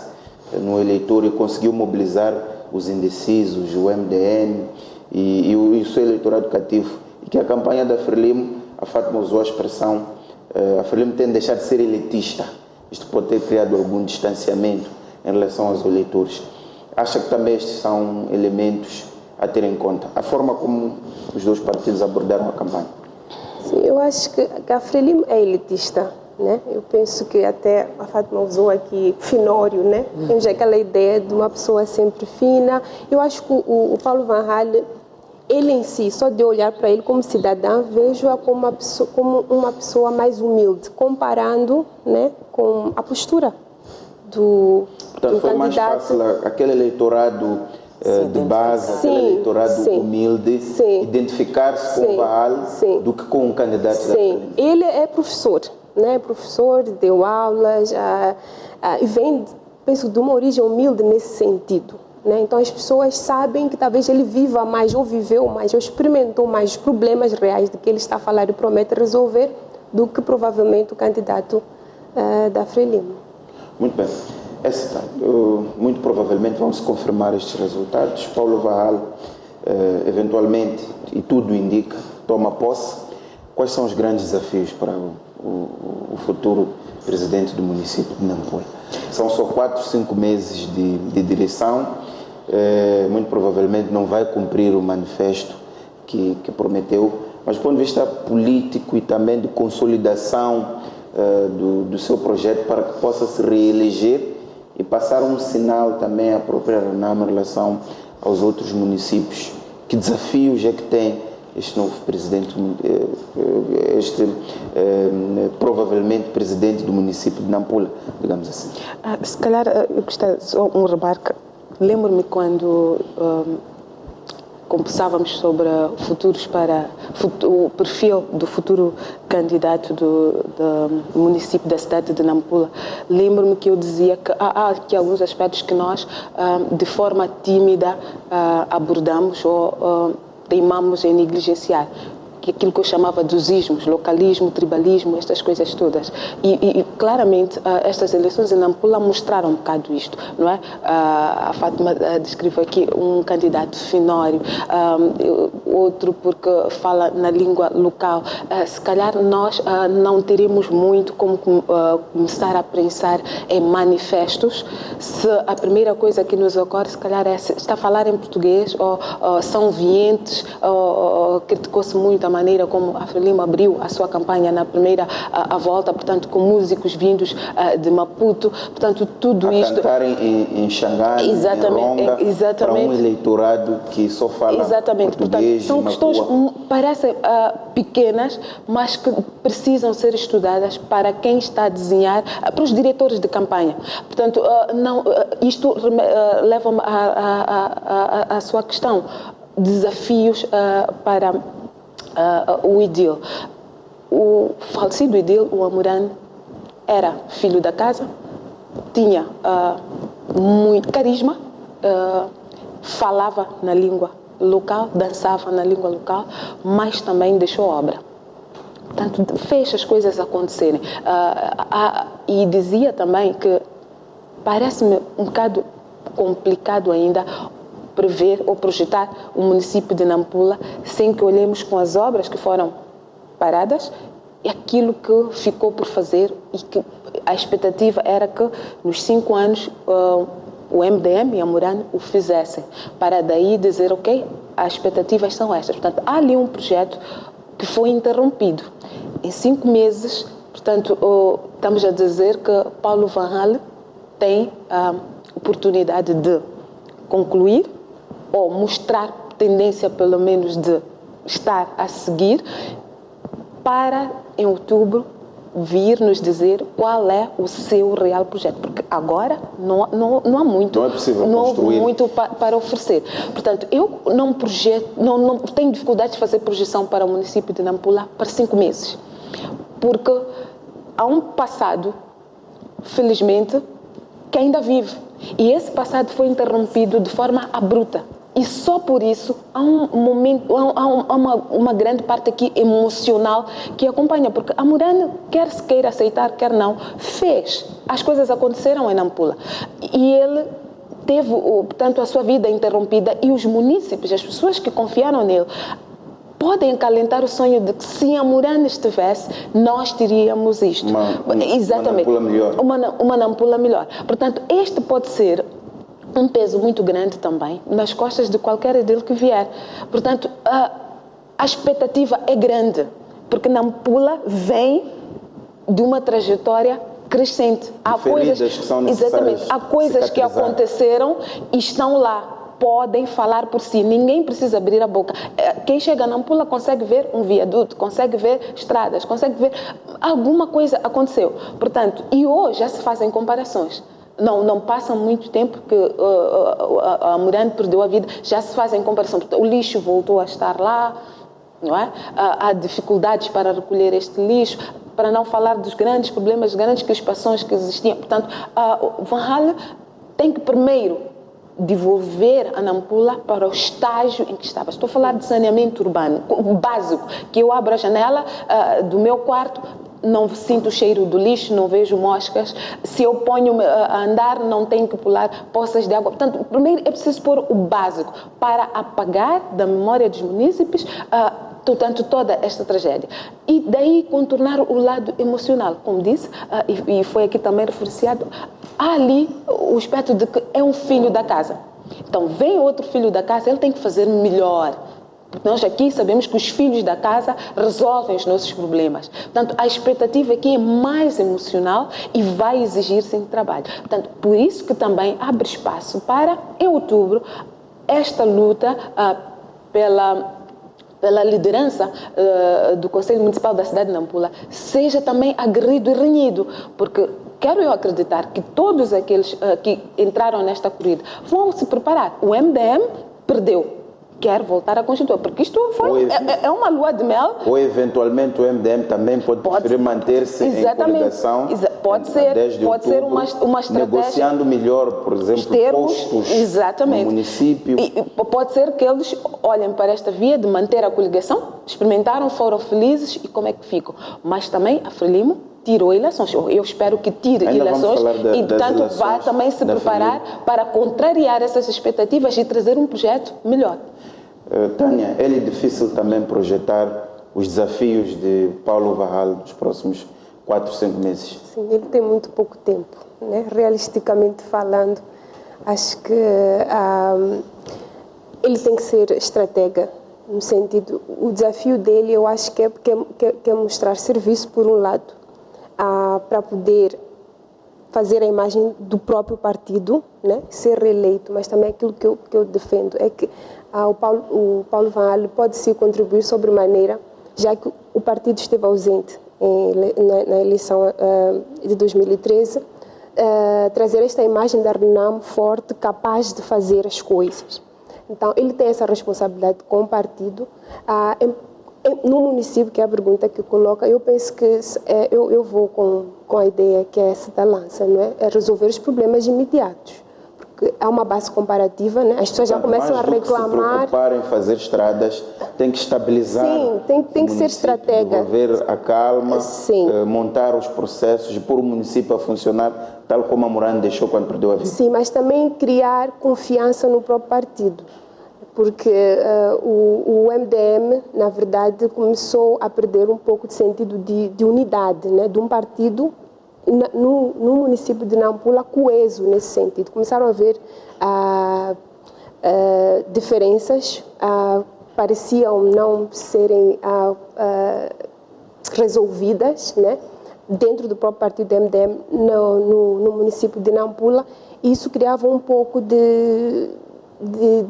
Speaker 1: no eleitor e conseguiu mobilizar os indecisos, o MDM e o seu eleitorado cativo. E que a campanha da Frelimo, a Fátima usou a expressão, a Frelimo tem de deixar de ser elitista. Isto pode ter criado algum distanciamento em relação aos eleitores. Acha que também estes são elementos a ter em conta? A forma como os dois partidos abordaram a campanha?
Speaker 3: Sim, eu acho que a Frelimo é elitista, né? Eu penso que até a Fátima usou aqui finório, né? Temos aquela ideia de uma pessoa sempre fina. Eu acho que o Paulo Varral, ele em si, só de olhar para ele como cidadão, vejo-a como uma pessoa mais humilde, comparando, né, com a postura do
Speaker 1: Portanto, foi mais
Speaker 3: candidato.
Speaker 1: fácil aquele eleitorado de base, aquele eleitorado humilde, identificar-se com o Varral do que com um candidato da Frelimo.
Speaker 3: Ele é professor, né? Professor, deu aulas e vem, penso, de uma origem humilde nesse sentido, né? Então as pessoas sabem que talvez ele viva mais, ou viveu mais, ou experimentou mais os problemas reais de que ele está a falar e promete resolver do que provavelmente o candidato da Frelimo.
Speaker 1: Muito bem. Muito provavelmente vão se confirmar estes resultados. Paulo Varral, eventualmente, e tudo indica, toma posse. Quais são os grandes desafios para o futuro presidente do município de Nampula. São só 4, 5 meses de direção, muito provavelmente não vai cumprir o manifesto que prometeu, mas do ponto de vista político e também de consolidação do seu projeto para que possa se reeleger e passar um sinal também à própria RENAMO em relação aos outros municípios. Que desafios é que tem este novo presidente, provavelmente presidente do município de Nampula, digamos assim?
Speaker 4: Se calhar, eu gostaria de só um remarque. Lembro-me quando conversávamos sobre o perfil do futuro candidato do município da cidade de Nampula. Lembro-me que eu dizia que há aqui alguns aspectos que nós, de forma tímida, abordamos ou teimamos em negligenciar. Aquilo que eu chamava dos ismos, localismo, tribalismo, estas coisas todas. E claramente, estas eleições em Nampula mostraram um bocado isto, não é? A Fátima descreveu aqui um candidato finório, outro porque fala na língua local. Se calhar nós não teremos muito como começar a pensar em manifestos se a primeira coisa que nos ocorre, se calhar, é se está a falar em português ou são vientes, ou criticou-se muito a maneira como a Frelimo abriu a sua campanha na primeira volta, portanto, com músicos vindos de Maputo, portanto, tudo
Speaker 1: a
Speaker 4: isto...
Speaker 1: cantarem em Xangai, em Ronga, para um eleitorado que só fala português.
Speaker 4: Portanto, são questões que parecem pequenas, mas que precisam ser estudadas para quem está a desenhar, para os diretores de campanha. Portanto, isto leva-me à sua questão. Desafios para o Idil. O falecido Idil, o Amurane, era filho da casa, tinha muito carisma, falava na língua local, dançava na língua local, mas também deixou obra. Portanto, fez as coisas acontecerem. E dizia também que parece-me um bocado complicado ainda prever ou projetar o município de Nampula sem que olhemos com as obras que foram paradas e aquilo que ficou por fazer, e que a expectativa era que nos 5 anos o MDM e a Amurane o fizessem, para daí dizer, ok, as expectativas são estas. Portanto, há ali um projeto que foi interrompido. Em 5 meses, portanto, estamos a dizer que Paulo Van Hal tem a oportunidade de concluir ou mostrar tendência, pelo menos, de estar a seguir, para, em outubro, vir nos dizer qual é o seu real projeto. Porque agora não há muito.
Speaker 1: Não é possível construir.
Speaker 4: Muito para oferecer. Portanto, eu não tenho dificuldade de fazer projeção para o município de Nampula para 5 meses. Porque há um passado, felizmente, que ainda vive. E esse passado foi interrompido de forma abrupta. E só por isso há um momento, há uma grande parte aqui emocional que acompanha, porque a Amurane, quer se queira aceitar, quer não, fez. As coisas aconteceram em Nampula. E ele teve, portanto, a sua vida interrompida, e os munícipes, as pessoas que confiaram nele, podem acalentar o sonho de que se a Amurane estivesse, nós teríamos isto. Exatamente.
Speaker 1: Uma Nampula melhor.
Speaker 4: Uma Nampula melhor. Portanto, este pode ser um peso muito grande também nas costas de qualquer dele que vier. Portanto, a expectativa é grande, porque Nampula vem de uma trajetória crescente. Há coisas
Speaker 1: que são necessárias.
Speaker 4: Exatamente. Há coisas que aconteceram e estão lá. Podem falar por si, ninguém precisa abrir a boca. Quem chega a Nampula consegue ver um viaduto, consegue ver estradas, consegue ver alguma coisa aconteceu. Portanto, e hoje já se fazem comparações. Não passa muito tempo que a Amurane perdeu a vida, já se fazem comparações. O lixo voltou a estar lá, não é? Há dificuldades para recolher este lixo, para não falar dos grandes problemas, grandes crispações que existiam. Portanto, o Van Hal tem que primeiro devolver a Nampula para o estágio em que estava. Estou a falar de saneamento urbano, básico, que eu abro a janela do meu quarto, não sinto o cheiro do lixo, não vejo moscas. Se eu ponho a andar, não tenho que pular poças de água. Portanto, primeiro é preciso pôr o básico para apagar da memória dos munícipes portanto, toda esta tragédia. E daí contornar o lado emocional, como disse, e foi aqui também referenciado, há ali o aspecto de que é um filho da casa. Então, vem outro filho da casa, ele tem que fazer melhor. Nós aqui sabemos que os filhos da casa resolvem os nossos problemas. Portanto, a expectativa aqui é mais emocional e vai exigir sim trabalho. Portanto, por isso que também abre espaço para, em outubro, esta luta pela liderança do Conselho Municipal da cidade de Nampula seja também aguerrido e renhido, porque quero eu acreditar que todos aqueles que entraram nesta corrida vão se preparar. O MDM perdeu. Quer voltar a constituir, porque isto é uma lua de mel.
Speaker 1: Ou eventualmente o MDM também pode preferir manter-se em coligação.
Speaker 4: Pode ser uma estratégia.
Speaker 1: Negociando melhor, por exemplo, postos no município.
Speaker 4: E pode ser que eles olhem para esta via de manter a coligação, experimentaram, foram felizes e como é que ficam. Mas também a Frelimo tirou eleições. Eu espero que tire eleições e, portanto, vá também se preparar para contrariar essas expectativas e trazer um projeto melhor.
Speaker 1: Tânia, é difícil também projetar os desafios de Paulo Varral nos próximos 4, 5 meses?
Speaker 3: Sim, ele tem muito pouco tempo, né? Realisticamente falando, acho que ele tem que ser estratega, no sentido, o desafio dele eu acho que é mostrar serviço por um lado, para poder fazer a imagem do próprio partido, né? Ser reeleito, mas também aquilo que eu defendo é que o Paulo Varral pode sim contribuir sobremaneira, já que o partido esteve ausente na eleição de 2013, trazer esta imagem da RENAM forte, capaz de fazer as coisas. Então, ele tem essa responsabilidade com o partido. No município, que é a pergunta que coloca, eu penso que eu vou com a ideia que é essa da lança, não é? É resolver os problemas imediatos. Porque há uma base comparativa, né? As pessoas já começam a reclamar.
Speaker 1: Se preocupar em fazer estradas, tem que estabilizar.
Speaker 3: Sim, tem que ser estratega.
Speaker 1: Devolver a calma, montar os processos e pôr o município a funcionar tal como a Morane deixou quando perdeu a vida.
Speaker 3: Sim, mas também criar confiança no próprio partido. Porque o MDM, na verdade, começou a perder um pouco de sentido de unidade, né? De um partido no município de Nampula coeso nesse sentido. Começaram a haver diferenças, pareciam não serem resolvidas, né? Dentro do próprio partido MDM no município de Nampula. E isso criava um pouco de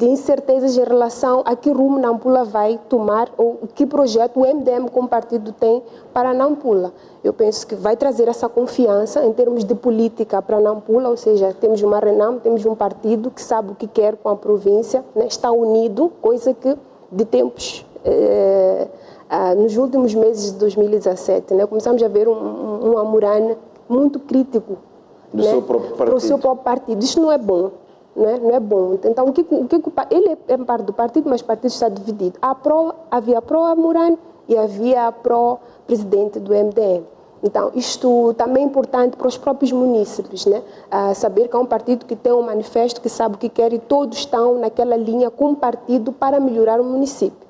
Speaker 3: incertezas em relação a que rumo Nampula vai tomar ou que projeto o MDM como partido tem para Nampula. Eu penso que vai trazer essa confiança em termos de política para Nampula, ou seja, temos uma RENAM, temos um partido que sabe o que quer com a província, né? Está unido, coisa que de tempos, nos últimos meses de 2017, né? Começamos a ver um Amurane muito crítico
Speaker 1: do seu próprio
Speaker 3: partido. Isso não é bom. Não é bom. Então, ele é parte do partido, mas o partido está dividido. Havia pró-Amurane e havia pró-presidente do MDM. Então, isto também é importante para os próprios munícipes, né? Saber que é um partido que tem um manifesto, que sabe o que quer e todos estão naquela linha com o partido para melhorar o município.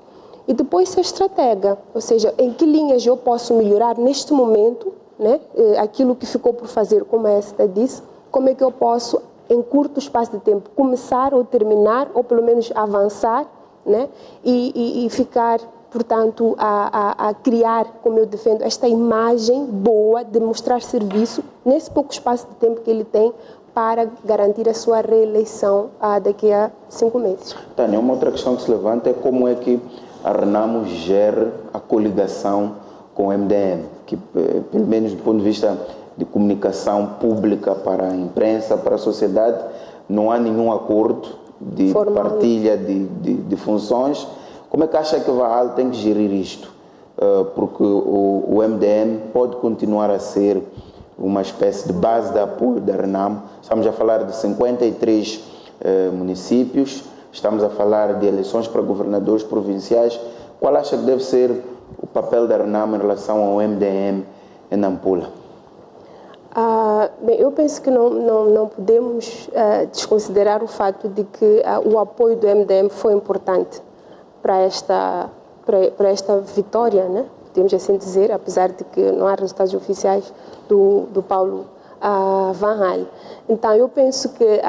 Speaker 3: E depois ser estratega, ou seja, em que linhas eu posso melhorar neste momento, né? Aquilo que ficou por fazer, como a Esther disse, como é que eu posso em curto espaço de tempo, começar ou terminar, ou pelo menos avançar, né? E ficar, portanto, a criar, como eu defendo, esta imagem boa de mostrar serviço nesse pouco espaço de tempo que ele tem para garantir a sua reeleição daqui a 5 meses.
Speaker 1: Tânia, uma outra questão que se levanta é como é que a RENAMO gera a coligação com o MDM, que, pelo menos do ponto de vista de comunicação pública para a imprensa, para a sociedade, não há nenhum acordo de partilha de funções. Como é que acha que o Varral tem que gerir isto? Porque o MDM pode continuar a ser uma espécie de base de apoio da RENAM. Estamos a falar de 53 municípios, estamos a falar de eleições para governadores provinciais. Qual acha que deve ser o papel da RENAM em relação ao MDM em Nampula?
Speaker 3: Bem, eu penso que não podemos desconsiderar o fato de que o apoio do MDM foi importante para esta para esta vitória, né? Podemos assim dizer, apesar de que não há resultados oficiais do Paulo Van Hal. Então, eu penso que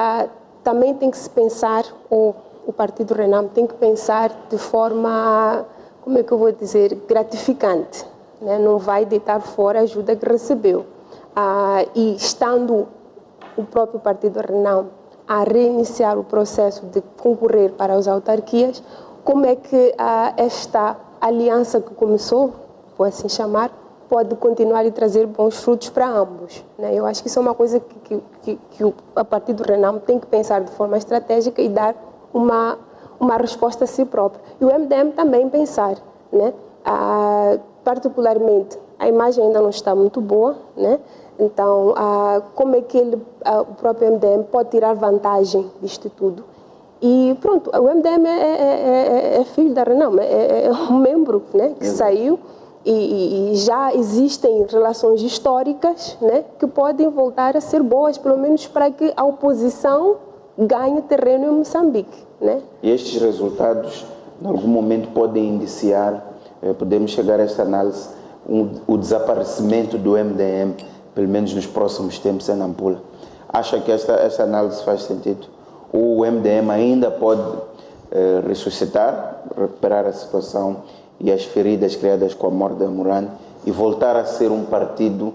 Speaker 3: também tem que se pensar, ou o Partido Renamo tem que pensar de forma, como é que eu vou dizer, gratificante, né? Não vai deitar fora a ajuda que recebeu. E estando o próprio Partido Renamo a reiniciar o processo de concorrer para as autarquias, como é que esta aliança que começou, vou assim chamar, pode continuar e trazer bons frutos para ambos, né? Eu acho que isso é uma coisa que o Partido Renamo tem que pensar de forma estratégica e dar uma resposta a si próprio. E o MDM também pensar, né? Particularmente, a imagem ainda não está muito boa, né? Então, como é que o próprio MDM pode tirar vantagem disto tudo? E pronto, o MDM é filho da Renamo, é um membro, né, que saiu e já existem relações históricas, né, que podem voltar a ser boas, pelo menos para que a oposição ganhe terreno em Moçambique, né?
Speaker 1: E estes resultados, em algum momento, podem indiciar, podemos chegar a esta análise, o desaparecimento do MDM, pelo menos nos próximos tempos em Nampula. Acha que esta análise faz sentido? Ou o MDM ainda pode ressuscitar, recuperar a situação e as feridas criadas com a morte da Morane e voltar a ser um partido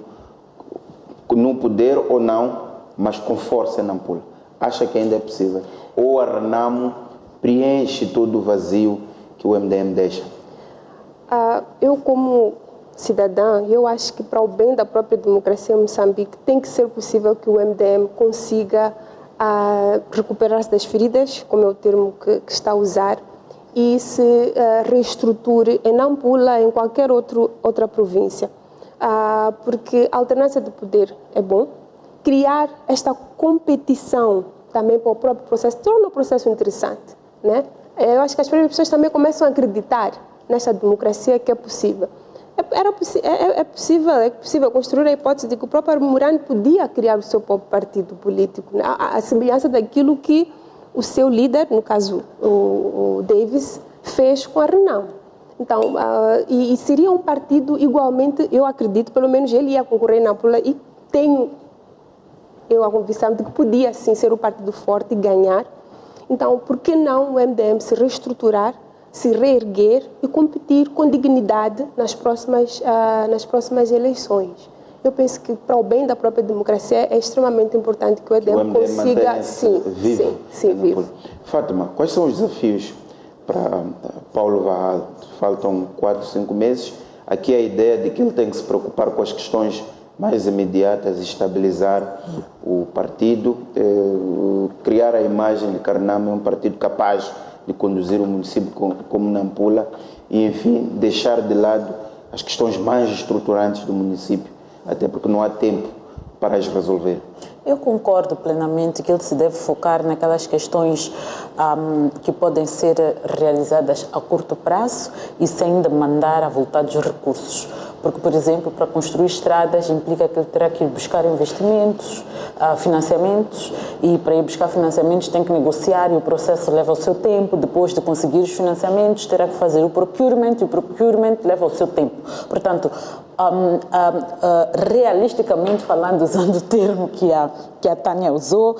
Speaker 1: no poder ou não, mas com força em Nampula? Acha que ainda é possível? Ou a Renamo preenche todo o vazio que o MDM deixa?
Speaker 3: Eu, como cidadã, eu acho que para o bem da própria democracia em Moçambique tem que ser possível que o MDM consiga recuperar-se das feridas, como é o termo que está a usar, e se reestruture em Nampula, em qualquer outra província. Porque a alternância de poder é bom. Criar esta competição também para o próprio processo torna o processo interessante, né? Eu acho que as próprias pessoas também começam a acreditar nesta democracia que é possível. É possível construir a hipótese de que o próprio Morane podia criar o seu próprio partido político, né? A semelhança daquilo que o seu líder, no caso o Davis, fez com a Renamo. Então, e seria um partido igualmente, eu acredito, pelo menos ele ia concorrer na Nampula e tenho a convicção de que podia sim ser um partido forte e ganhar. Então, por que não o MDM se reestruturar, se reerguer e competir com dignidade nas próximas eleições? Eu penso que, para o bem da própria democracia, é extremamente importante que o MDM consiga...
Speaker 1: vivo. Fátima, quais são os desafios para Paulo Van Hal? Faltam 4, 5 meses. Aqui a ideia de que ele tem que se preocupar com as questões mais imediatas, estabilizar o partido, criar a imagem de que Renamo é um partido capaz de conduzir o município como Nampula e, enfim, deixar de lado as questões mais estruturantes do município, até porque não há tempo para as resolver.
Speaker 2: Eu concordo plenamente que ele se deve focar naquelas questões que podem ser realizadas a curto prazo e sem demandar avultados recursos. Porque, por exemplo, para construir estradas implica que ele terá que ir buscar investimentos, financiamentos, e para ir buscar financiamentos tem que negociar e o processo leva o seu tempo. Depois de conseguir os financiamentos, terá que fazer o procurement e o procurement leva o seu tempo. Portanto, realisticamente falando, usando o termo que a Tânia usou,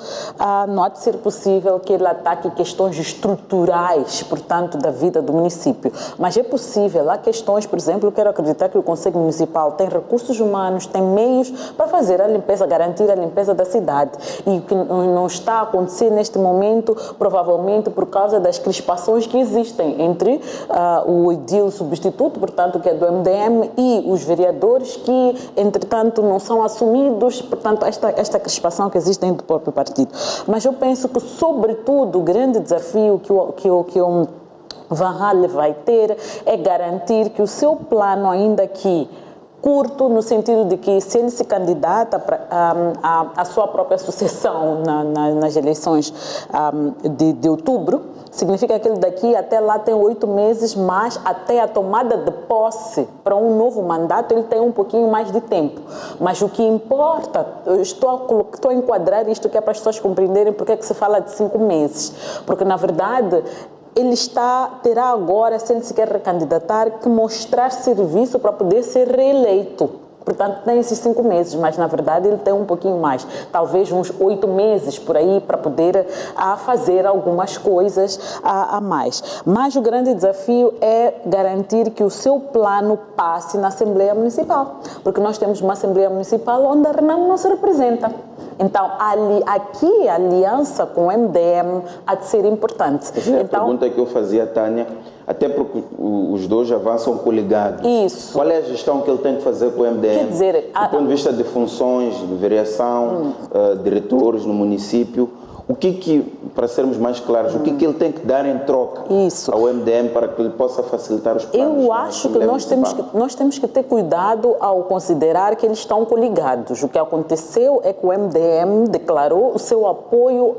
Speaker 2: não há de ser possível que ele ataque questões estruturais, portanto, da vida do município. Mas é possível, há questões, por exemplo, eu quero acreditar que o Conselho Municipal tem recursos humanos, tem meios para fazer a limpeza, garantir a limpeza da cidade. E o que não está a acontecer neste momento, provavelmente por causa das crispações que existem entre o edil substituto, portanto, que é do MDM, e os vereadores que, entretanto, não são assumidos, portanto, esta crispação que existe dentro do próprio partido. Mas eu penso que, sobretudo, o grande desafio que o Van Hal vai ter é garantir que o seu plano, ainda que curto, no sentido de que se ele se candidata à sua própria sucessão nas eleições de outubro, significa que ele daqui até lá tem 8 meses, mas até a tomada de posse para um novo mandato ele tem um pouquinho mais de tempo. Mas o que importa, eu estou a enquadrar isto que é para as pessoas compreenderem porque é que se fala de 5 meses. Porque, na verdade, ele terá agora, se ele se quer recandidatar, que mostrar serviço para poder ser reeleito. Portanto, tem esses 5 meses, mas na verdade ele tem um pouquinho mais, talvez uns 8 meses por aí para poder fazer algumas coisas a mais. Mas o grande desafio é garantir que o seu plano passe na Assembleia Municipal, porque nós temos uma Assembleia Municipal onde a RENAMO não se representa. Então, aqui a aliança com o MDM há de ser importante.
Speaker 1: A pergunta que eu fazia, Tânia, até porque os dois avançam coligados.
Speaker 2: Isso.
Speaker 1: Qual é a gestão que ele tem que fazer com o MDM?
Speaker 2: Quer dizer,
Speaker 1: do ponto de vista de funções, de variação, diretores no município, o que, para sermos mais claros, o que ele tem que dar em troca ao MDM para que ele possa facilitar os planos?
Speaker 2: Eu acho que nós temos que ter cuidado ao considerar que eles estão coligados. O que aconteceu é que o MDM declarou o seu apoio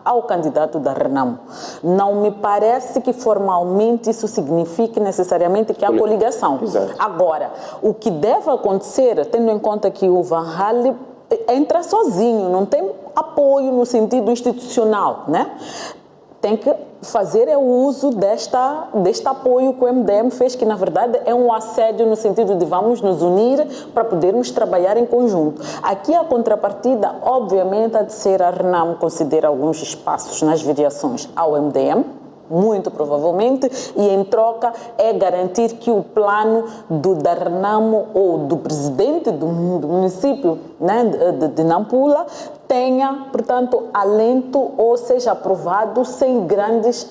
Speaker 2: ao candidato da RENAMO. Não me parece que formalmente isso signifique necessariamente que há coligação.
Speaker 1: Exato.
Speaker 2: Agora, o que deve acontecer, tendo em conta que o Van Hale entra sozinho, não tem apoio no sentido institucional, né? Tem que fazer o uso deste apoio que o MDM fez, que na verdade é um assédio no sentido de vamos nos unir para podermos trabalhar em conjunto. Aqui a contrapartida, obviamente, há de ser a RENAMO considera alguns espaços nas variações ao MDM, muito provavelmente, e em troca é garantir que o plano da RENAMO ou do presidente do município, né, de Nampula tenha, portanto, alento ou seja aprovado sem grandes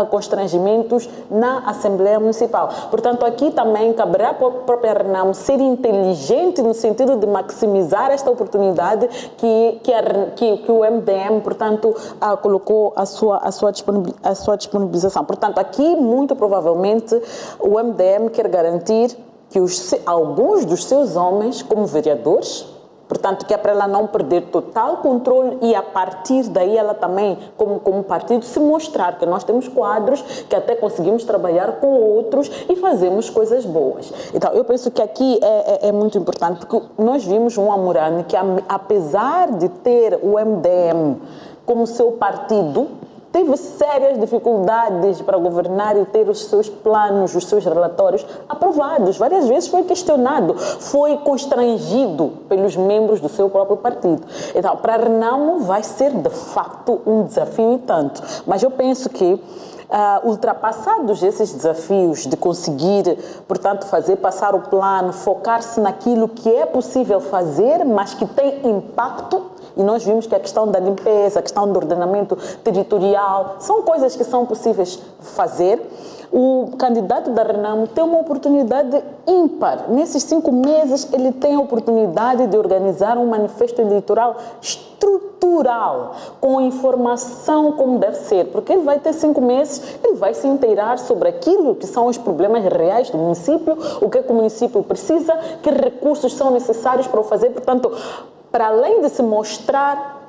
Speaker 2: constrangimentos na Assembleia Municipal. Portanto, aqui também caberá à própria RENAMO ser inteligente no sentido de maximizar esta oportunidade que o MDM, portanto, colocou a sua disponibilização. Portanto, aqui, muito provavelmente, o MDM quer garantir que alguns dos seus homens, como vereadores, portanto, que é para ela não perder total controle e a partir daí ela também, como partido, se mostrar que nós temos quadros que até conseguimos trabalhar com outros e fazemos coisas boas. Então, eu penso que aqui é muito importante, porque nós vimos um Amurani que, apesar de ter o MDM como seu partido, teve sérias dificuldades para governar e ter os seus planos, os seus relatórios aprovados. Várias vezes foi questionado, foi constrangido pelos membros do seu próprio partido. Então, para a RENAMO vai ser, de facto, um desafio e tanto. Mas eu penso que, ultrapassados esses desafios de conseguir, portanto, fazer passar o plano, focar-se naquilo que é possível fazer, mas que tem impacto. E nós vimos que a questão da limpeza, a questão do ordenamento territorial, são coisas que são possíveis fazer. O candidato da RENAMO tem uma oportunidade ímpar. Nesses 5 meses, ele tem a oportunidade de organizar um manifesto eleitoral estrutural, com informação como deve ser, porque ele vai ter 5 meses, ele vai se inteirar sobre aquilo que são os problemas reais do município, o que o município precisa, que recursos são necessários para o fazer. Portanto, para além de se mostrar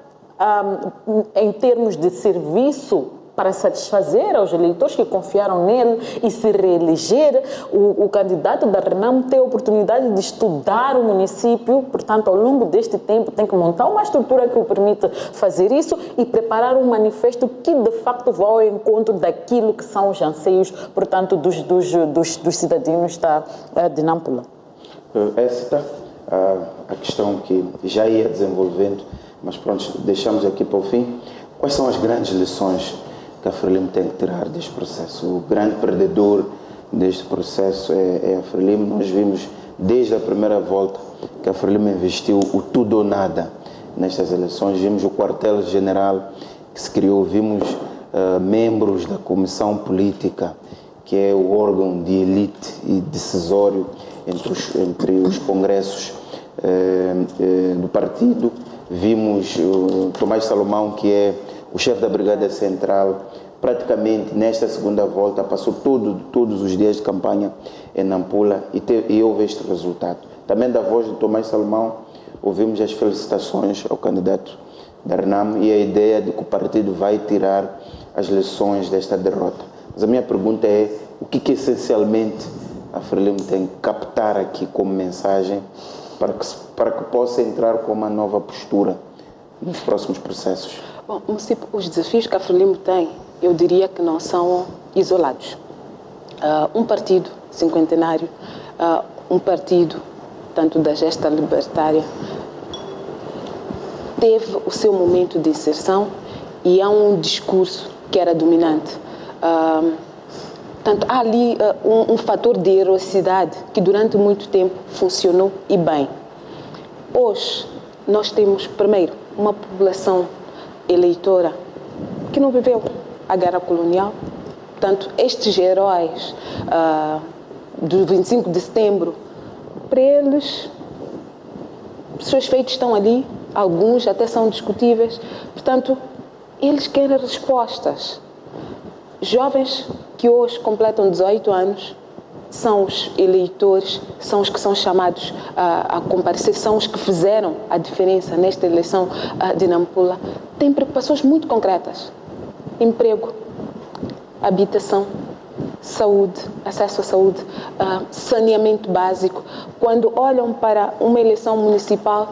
Speaker 2: em termos de serviço para satisfazer aos eleitores que confiaram nele e se reeleger, o candidato da RENAMO tem a oportunidade de estudar o município, portanto, ao longo deste tempo tem que montar uma estrutura que o permita fazer isso e preparar um manifesto que de facto vá ao encontro daquilo que são os anseios, portanto, dos cidadãos de Nampula.
Speaker 1: A questão que já ia desenvolvendo, mas pronto, deixamos aqui para o fim. Quais são as grandes lições que a Frelimo tem que tirar deste processo? O grande perdedor deste processo é a Frelimo. Nós vimos desde a primeira volta que a Frelimo investiu o tudo ou nada nestas eleições. Vimos o quartel-general que se criou, vimos membros da comissão política, que é o órgão de elite e decisório entre os congressos do partido. Vimos o Tomás Salomão, que é o chefe da Brigada Central, praticamente nesta segunda volta passou todos os dias de campanha em Nampula e houve este resultado. Também da voz de Tomás Salomão ouvimos as felicitações ao candidato da RENAMO e a ideia de que o partido vai tirar as lições desta derrota. Mas a minha pergunta é, o que essencialmente a Frelimo tem que captar aqui como mensagem para que possa entrar com uma nova postura nos próximos processos?
Speaker 4: Bom, os desafios que a Frelimo tem eu diria que não são isolados. Um partido cinquentenário, um partido, tanto da gesta libertária, teve o seu momento de inserção e há um discurso que era dominante. Portanto, há ali um fator de heroicidade que durante muito tempo funcionou e bem. Hoje, nós temos, primeiro, uma população eleitora que não viveu a guerra colonial. Portanto, estes heróis do 25 de setembro, para eles, seus feitos estão ali, alguns até são discutíveis. Portanto, eles querem respostas. Jovens que hoje completam 18 anos são os eleitores, são os que são chamados a comparecer, são os que fizeram a diferença nesta eleição de Nampula. Têm preocupações muito concretas: emprego, habitação, saúde, acesso à saúde, saneamento básico. Quando olham para uma eleição municipal,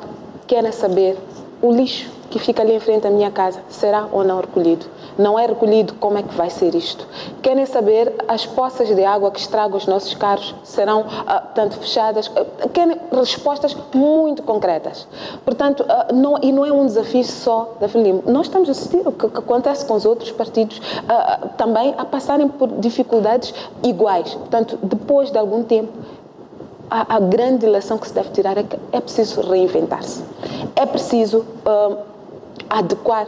Speaker 4: querem saber: o lixo que fica ali em frente à minha casa será ou não recolhido? Não é recolhido, como é que vai ser isto? Querem saber: as poças de água que estragam os nossos carros serão, portanto, fechadas? Querem respostas muito concretas. Portanto, não é um desafio só da Frelimo. Nós estamos a assistir o que acontece com os outros partidos também a passarem por dificuldades iguais. Portanto, depois de algum tempo, a grande lição que se deve tirar é que é preciso reinventar-se. É preciso adequar,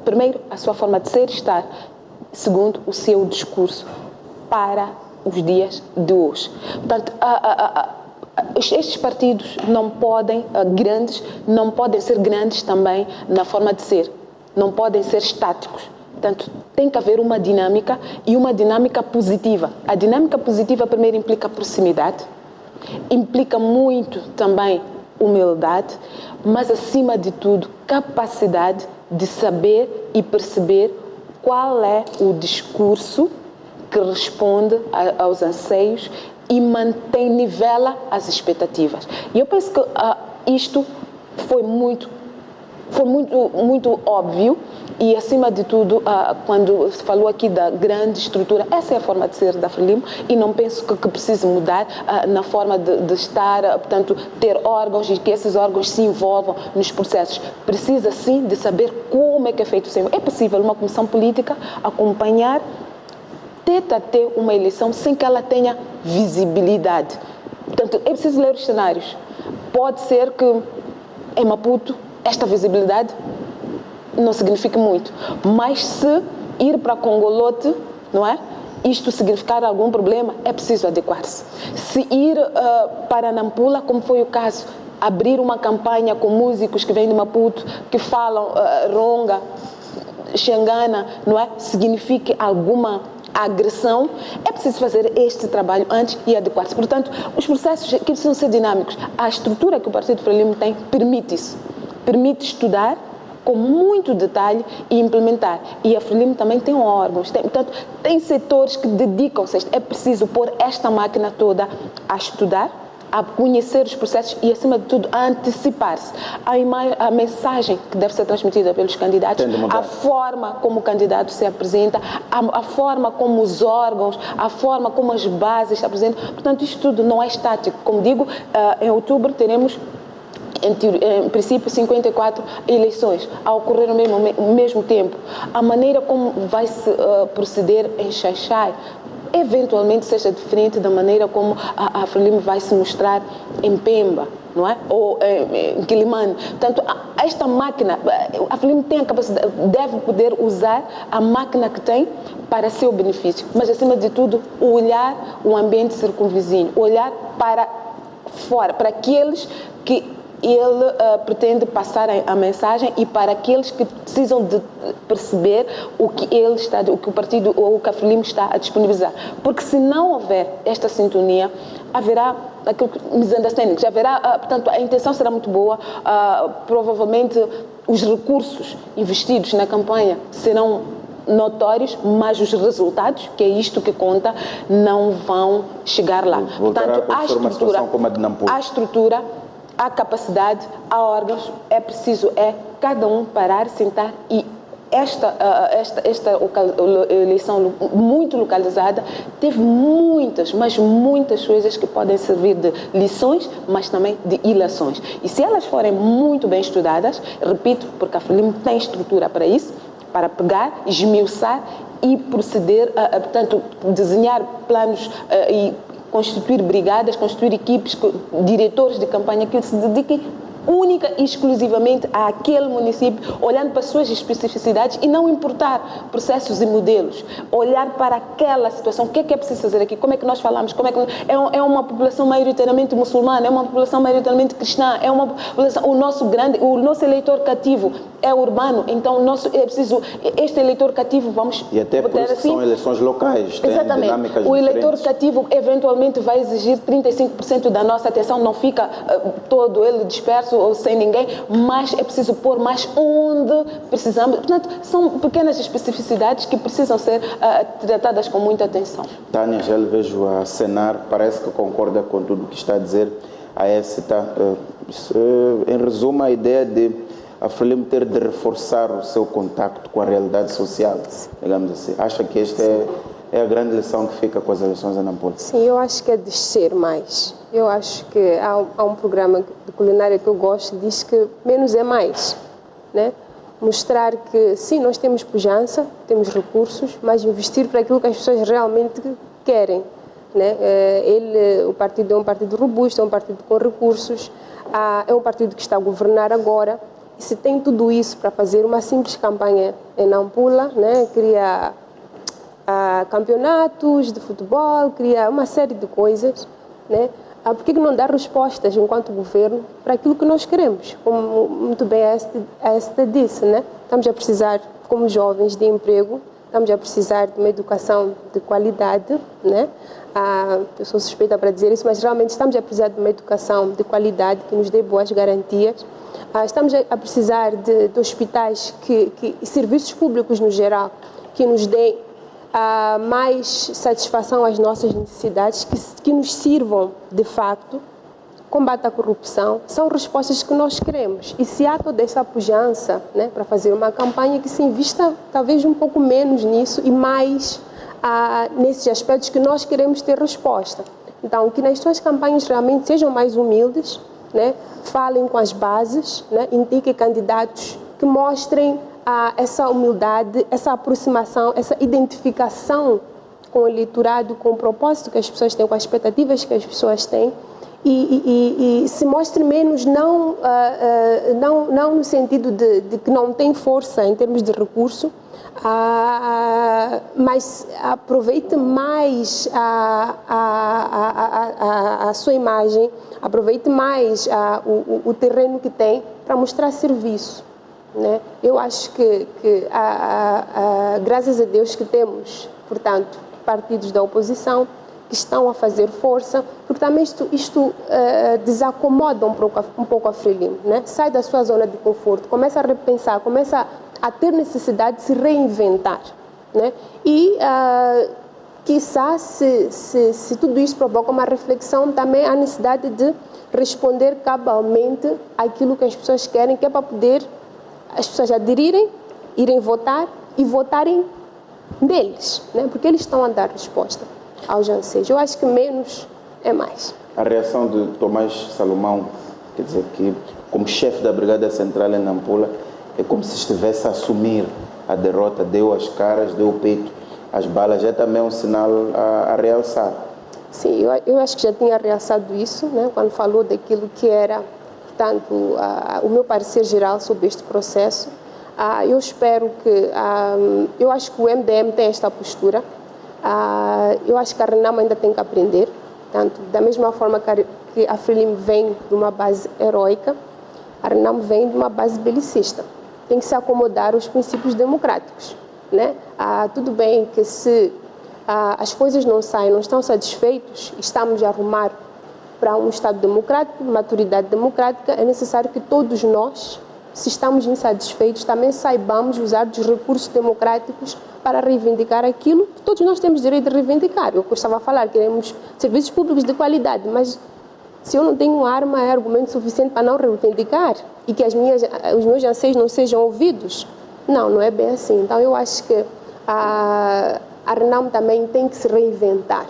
Speaker 4: primeiro, a sua forma de ser e estar, segundo, o seu discurso para os dias de hoje. Portanto, estes partidos não podem, grandes, não podem ser grandes também na forma de ser, não podem ser estáticos. Portanto, tem que haver uma dinâmica e uma dinâmica positiva. A dinâmica positiva primeiro implica proximidade, implica muito também humildade, mas acima de tudo capacidade de saber e perceber qual é o discurso que responde aos anseios e nivela as expectativas. E eu penso que isto foi muito óbvio e, acima de tudo, quando se falou aqui da grande estrutura, essa é a forma de ser da Frelimo e não penso que precise mudar na forma de estar, portanto, ter órgãos e que esses órgãos se envolvam nos processos. Precisa, sim, de saber como é que é feito o seu. É possível uma comissão política acompanhar, ter uma eleição sem que ela tenha visibilidade. Portanto, é preciso ler os cenários. Pode ser que em Maputo esta visibilidade não significa muito, mas se ir para Congolote, não é? Isto significar algum problema, é preciso adequar-se. Se ir para Nampula, como foi o caso, abrir uma campanha com músicos que vêm de Maputo, que falam Ronga, Xangana, não é? Significa alguma agressão, é preciso fazer este trabalho antes e adequar-se. Portanto, os processos que precisam ser dinâmicos. A estrutura que o Partido Frelimo tem permite isso. Permite estudar com muito detalhe e implementar. E a Frelimo também tem órgãos, portanto, tem setores que dedicam-se a isto. É preciso pôr esta máquina toda a estudar, a conhecer os processos e, acima de tudo, a antecipar-se. A mensagem que deve ser transmitida pelos candidatos, a forma como o candidato se apresenta, a forma como os órgãos, a forma como as bases se apresentam. Portanto, isto tudo não é estático. Como digo, em outubro teremos, em princípio, 54 eleições a ocorrer ao mesmo tempo. A maneira como vai se proceder em Xai-Xai eventualmente seja diferente da maneira como a Frelimo vai se mostrar em Pemba, não é? Ou em Quilimane. Portanto, esta máquina, a Frelimo tem a capacidade, deve poder usar a máquina que tem para seu benefício, mas, acima de tudo, olhar o ambiente circunvizinho, olhar para fora, para aqueles que ele pretende passar a mensagem e para aqueles que precisam de perceber o que ele está, o que o partido ou o que a Frelimo está a disponibilizar. Porque se não houver esta sintonia, haverá aquilo que misunderstanding, haverá, portanto, a intenção será muito boa, provavelmente os recursos investidos na campanha serão notórios, mas os resultados, que é isto que conta, não vão chegar lá. Portanto, a estrutura, a capacidade, há órgãos, é preciso cada um parar, sentar e esta eleição muito localizada teve muitas, mas muitas coisas que podem servir de lições, mas também de ilações. E se elas forem muito bem estudadas, repito, porque a Frelimo tem estrutura para isso, para pegar, esmiuçar e proceder a portanto, desenhar planos e constituir brigadas, constituir equipes, diretores de campanha que se dediquem única e exclusivamente àquele município, olhando para as suas especificidades e não importar processos e modelos, olhar para aquela situação, o que é preciso fazer aqui, como é que nós falamos, é uma população maioritariamente muçulmana, é uma população maioritariamente cristã, é uma população, o nosso eleitor cativo é urbano, então é preciso, este eleitor cativo, vamos
Speaker 1: e até por isso
Speaker 4: assim,
Speaker 1: são eleições locais, tem dinâmicas
Speaker 4: o eleitor
Speaker 1: diferentes.
Speaker 4: cativo eventualmente vai exigir 35% da nossa atenção, não fica todo ele disperso ou sem ninguém, mas é preciso pôr mais onde precisamos. Portanto, são pequenas especificidades que precisam ser tratadas com muita atenção.
Speaker 1: Tânia, já lhe vejo a acenar, parece que concorda com tudo o que está a dizer a Écita. Em resumo, a ideia de a Frelimo ter de reforçar o seu contacto com a realidade social, digamos assim. Acha que esta é a grande lição que fica com as eleições em Nampula?
Speaker 3: Sim, eu acho que é descer mais. Eu acho que há um programa de culinária que eu gosto, diz que menos é mais, né? Mostrar que, sim, nós temos pujança, temos recursos, mas investir para aquilo que as pessoas realmente querem, né? O partido é um partido robusto, é um partido com recursos, é um partido que está a governar agora, e se tem tudo isso para fazer uma simples campanha em Nampula, né? Cria campeonatos de futebol, cria uma série de coisas, né? Por que não dar respostas enquanto governo para aquilo que nós queremos? Como muito bem a Esther disse, né? Estamos a precisar, como jovens, de emprego, estamos a precisar de uma educação de qualidade, né? Eu sou suspeita para dizer isso, mas realmente estamos a precisar de uma educação de qualidade que nos dê boas garantias. Estamos a precisar de hospitais e serviços públicos no geral que nos deem mais satisfação às nossas necessidades, que nos sirvam de facto, combate à corrupção, são respostas que nós queremos. E se há toda essa pujança, né, para fazer uma campanha que se invista talvez um pouco menos nisso e mais nesses aspectos que nós queremos ter resposta. Então, que nas suas campanhas realmente sejam mais humildes, né, falem com as bases, né, indiquem candidatos que mostrem essa humildade, essa aproximação, essa identificação com o eleitorado, com o propósito que as pessoas têm, com as expectativas que as pessoas têm, e se mostre menos não no sentido de que não tem força em termos de recurso, mas aproveite mais a sua imagem, aproveite mais o terreno que tem para mostrar serviço. Né? Eu acho que graças a Deus que temos, portanto, partidos da oposição que estão a fazer força, porque também isto desacomoda um pouco a Frelimo, né? Sai da sua zona de conforto, começa a repensar, começa a ter necessidade de se reinventar, né? E quiçá se tudo isso provoca uma reflexão, também há necessidade de responder cabalmente àquilo que as pessoas querem, que é para poder as pessoas aderirem, irem votar e votarem neles, né? Porque eles estão a dar resposta aos anseios. Eu acho que menos é mais.
Speaker 1: A reação de Tomás Salomão, quer dizer, que como chefe da Brigada Central em Nampula, é como se estivesse a assumir a derrota, deu as caras, deu o peito, as balas, é também um sinal a realçar.
Speaker 3: Sim, eu acho que já tinha realçado isso, né? Quando falou daquilo que era, portanto, o meu parecer geral sobre este processo. Eu espero que... eu acho que o MDM tem esta postura. Eu acho que a Renamo ainda tem que aprender. Portanto, da mesma forma que a Frelimo vem de uma base heroica, a Renamo vem de uma base belicista. Tem que se acomodar aos princípios democráticos, né? Tudo bem que se as coisas não saem, não estão satisfeitos, estamos a arrumar para um Estado democrático, maturidade democrática, é necessário que todos nós, se estamos insatisfeitos, também saibamos usar dos recursos democráticos para reivindicar aquilo que todos nós temos direito de reivindicar. Eu estava a falar, queremos serviços públicos de qualidade, mas se eu não tenho arma, é argumento suficiente para não reivindicar e que os meus anseios não sejam ouvidos. Não é bem assim. Então, eu acho que a Renamo também tem que se reinventar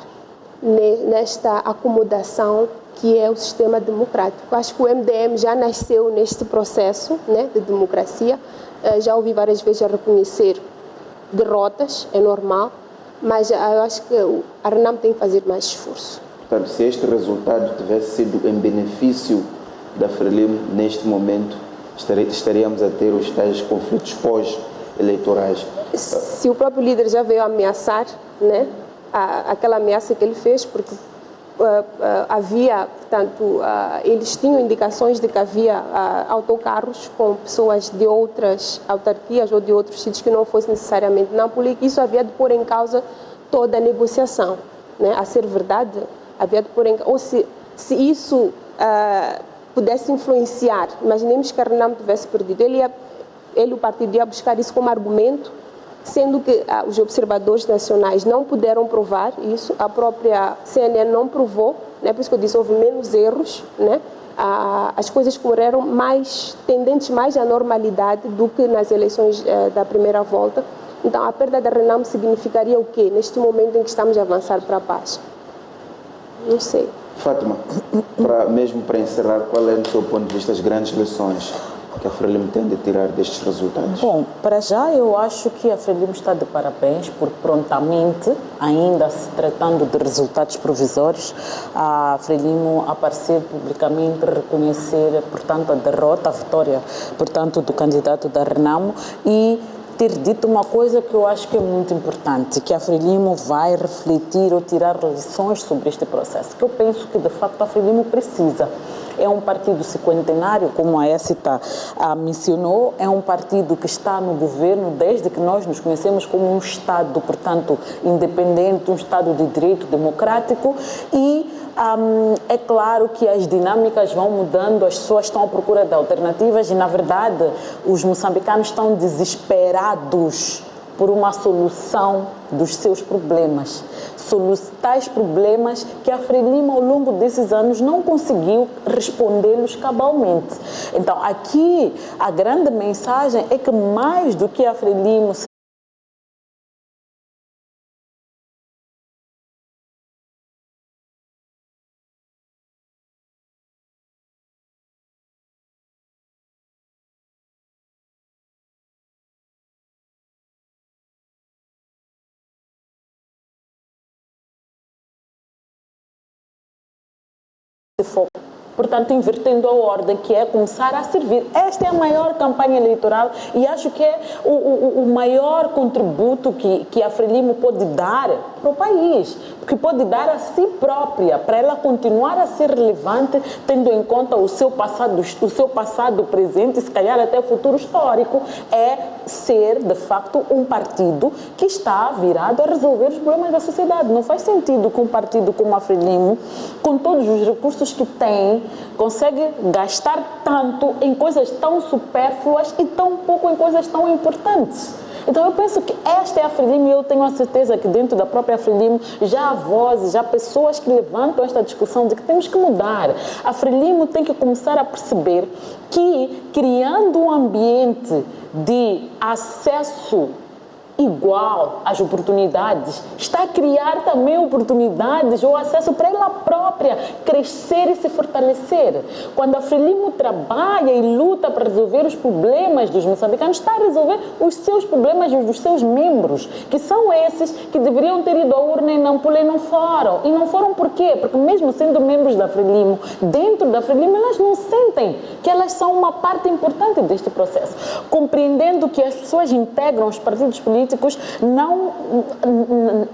Speaker 3: nesta acomodação que é o sistema democrático. Eu acho que o MDM já nasceu neste processo, né, de democracia. Já ouvi várias vezes a reconhecer derrotas, é normal, mas eu acho que a Renamo tem que fazer mais esforço.
Speaker 1: Portanto, se este resultado tivesse sido em benefício da Frelimo, neste momento, estaríamos a ter os tais conflitos pós-eleitorais.
Speaker 3: Se o próprio líder já veio ameaçar, né, aquela ameaça que ele fez, porque havia, portanto, eles tinham indicações de que havia autocarros com pessoas de outras autarquias ou de outros sítios que não fossem necessariamente Nampula, e isso havia de pôr em causa toda a negociação, né? A ser verdade, havia de pôr em causa, ou se isso pudesse influenciar, imaginemos que a Renamo tivesse perdido, ele o partido ia buscar isso como argumento, sendo que os observadores nacionais não puderam provar isso, a própria CNN não provou, né? Por isso que eu disse, houve menos erros, né? As coisas correram mais tendentes mais à normalidade do que nas eleições da primeira volta. Então, a perda da Renamo significaria o quê? Neste momento em que estamos a avançar para a paz? Não sei.
Speaker 1: Fátima, mesmo para encerrar, qual é, do seu ponto de vista, as grandes lições que a Frelimo tem de tirar destes resultados?
Speaker 2: Bom, para já eu acho que a Frelimo está de parabéns por prontamente, ainda se tratando de resultados provisórios, a Frelimo aparecer publicamente, reconhecer, portanto, a derrota, a vitória, portanto, do candidato da Renamo e ter dito uma coisa que eu acho que é muito importante, que a Frelimo vai refletir ou tirar lições sobre este processo, que eu penso que, de facto, a Frelimo precisa. É um partido cinquentenário, como a Écita mencionou, é um partido que está no governo desde que nós nos conhecemos como um Estado, portanto, independente, um Estado de direito democrático e é claro que as dinâmicas vão mudando, as pessoas estão à procura de alternativas e, na verdade, os moçambicanos estão desesperados por uma solução dos seus problemas. Tais problemas que a Frelimo, ao longo desses anos, não conseguiu respondê-los cabalmente. Então, aqui, a grande mensagem é que, mais do que a Frelimo foco. Portanto, invertendo a ordem, que é começar a servir. Esta é a maior campanha eleitoral e acho que é o maior contributo que a Frelimo pode dar para o país, que pode dar a si própria, para ela continuar a ser relevante, tendo em conta o seu passado presente e se calhar até o futuro histórico, é ser, de facto, um partido que está virado a resolver os problemas da sociedade. Não faz sentido que um partido como a Frelimo, com todos os recursos que tem, consegue gastar tanto em coisas tão supérfluas e tão pouco em coisas tão importantes. Então eu penso que esta é a Frelimo e eu tenho a certeza que dentro da própria Frelimo já há vozes, já há pessoas que levantam esta discussão de que temos que mudar. A Frelimo tem que começar a perceber que criando um ambiente de acesso igual às oportunidades, está a criar também oportunidades ou acesso para ela própria crescer e se fortalecer. Quando a Frelimo trabalha e luta para resolver os problemas dos moçambicanos, está a resolver os seus problemas e os dos seus membros, que são esses que deveriam ter ido à urna e Nampula e não foram. E não foram por quê? Porque mesmo sendo membros da Frelimo, dentro da Frelimo, elas não sentem que elas são uma parte importante deste processo. Compreendendo que as pessoas integram os partidos políticos,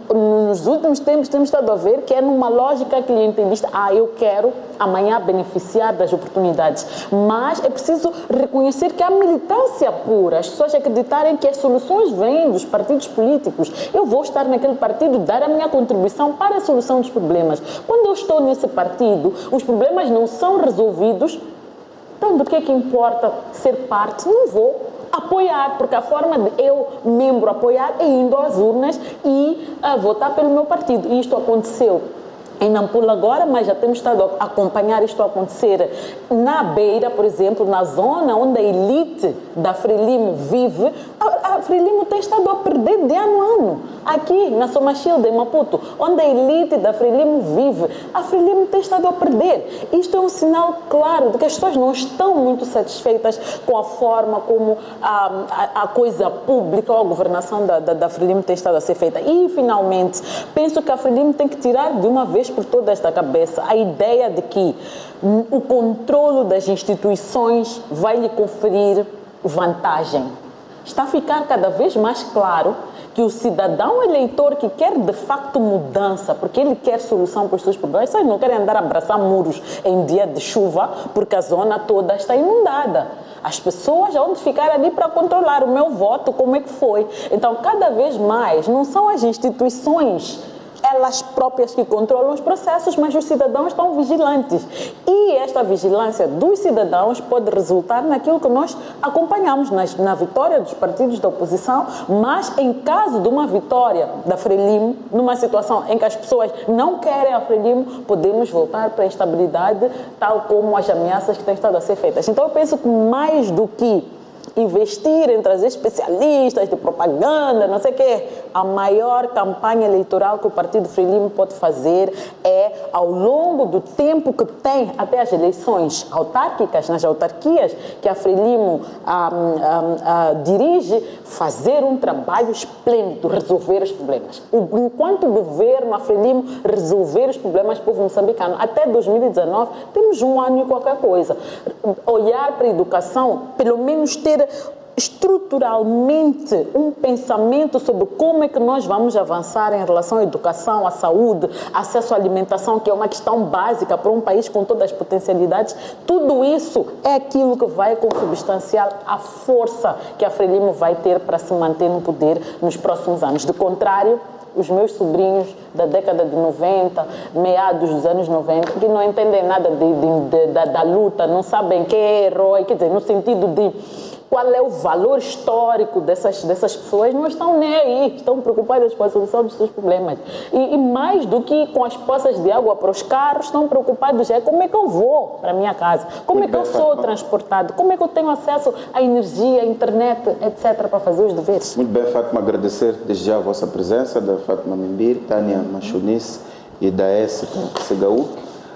Speaker 2: nos últimos tempos temos estado a ver que é numa lógica clientelista, eu quero amanhã beneficiar das oportunidades, mas é preciso reconhecer que há militância pura, as pessoas acreditarem que as soluções vêm dos partidos políticos. Eu vou estar naquele partido, dar a minha contribuição para a solução dos problemas. Quando eu estou nesse partido, os problemas não são resolvidos, então do que é que importa ser parte? Não vou apoiar, porque a forma de eu, membro, apoiar é indo às urnas e votar pelo meu partido. E isto aconteceu em Nampula agora, mas já temos estado a acompanhar isto acontecer na Beira, por exemplo, na zona onde a elite da Frelimo vive. A Frelimo tem estado a perder de ano a ano. Aqui na Somachilde, em Maputo, onde a elite da Frelimo vive, a Frelimo tem estado a perder. Isto é um sinal claro de que as pessoas não estão muito satisfeitas com a forma como a coisa pública ou a governação da Frelimo tem estado a ser feita. E, finalmente, penso que a Frelimo tem que tirar de uma vez por todas da cabeça a ideia de que o controlo das instituições vai lhe conferir vantagem. Está a ficar cada vez mais claro que o cidadão eleitor que quer de facto mudança, porque ele quer solução para os seus problemas, vocês não querem andar a abraçar muros em dia de chuva, porque a zona toda está inundada. As pessoas vão ficar ali para controlar o meu voto, como é que foi. Então, cada vez mais, não são as instituições elas próprias que controlam os processos, mas os cidadãos estão vigilantes. E esta vigilância dos cidadãos pode resultar naquilo que nós acompanhamos na vitória dos partidos da oposição, mas em caso de uma vitória da Frelimo, numa situação em que as pessoas não querem a Frelimo, podemos voltar para a instabilidade, tal como as ameaças que têm estado a ser feitas. Então eu penso que mais do que investir em trazer especialistas de propaganda, não sei o quê. A maior campanha eleitoral que o Partido Frelimo pode fazer é, ao longo do tempo que tem até as eleições autárquicas, nas autarquias que a Frelimo dirige, fazer um trabalho esplêndido, resolver os problemas. Enquanto governo, a Frelimo resolver os problemas do povo moçambicano. Até 2019, temos um ano e qualquer coisa. Olhar para a educação, pelo menos ter estruturalmente um pensamento sobre como é que nós vamos avançar em relação à educação, à saúde, acesso à alimentação, que é uma questão básica para um país com todas as potencialidades. Tudo isso é aquilo que vai consubstanciar a força que a Frelimo vai ter para se manter no poder nos próximos anos. De contrário, os meus sobrinhos da década de 90, meados dos anos 90, que não entendem nada da luta, não sabem quem é herói, quer dizer, no sentido de qual é o valor histórico dessas pessoas, não estão nem aí, estão preocupadas com a solução dos seus problemas. E mais do que com as poças de água para os carros, estão preocupados como é que eu vou para a minha casa, como é que eu sou transportado, como é que eu tenho acesso à energia, à internet, etc., para fazer os deveres.
Speaker 1: Muito bem, Fátima, agradecer desde já a vossa presença, da Fátima Mimbir, Tânia Machonice e da S. Segaúk.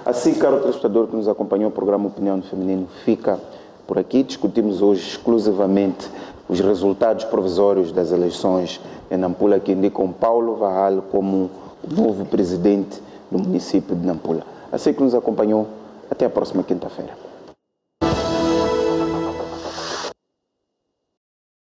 Speaker 1: Assim, caro telespectador que nos acompanhou, o programa Opinião do Feminino fica por aqui. Discutimos hoje exclusivamente os resultados provisórios das eleições em Nampula, que indicam Paulo Varral como o novo presidente do município de Nampula. Assim que nos acompanhou, até a próxima quinta-feira.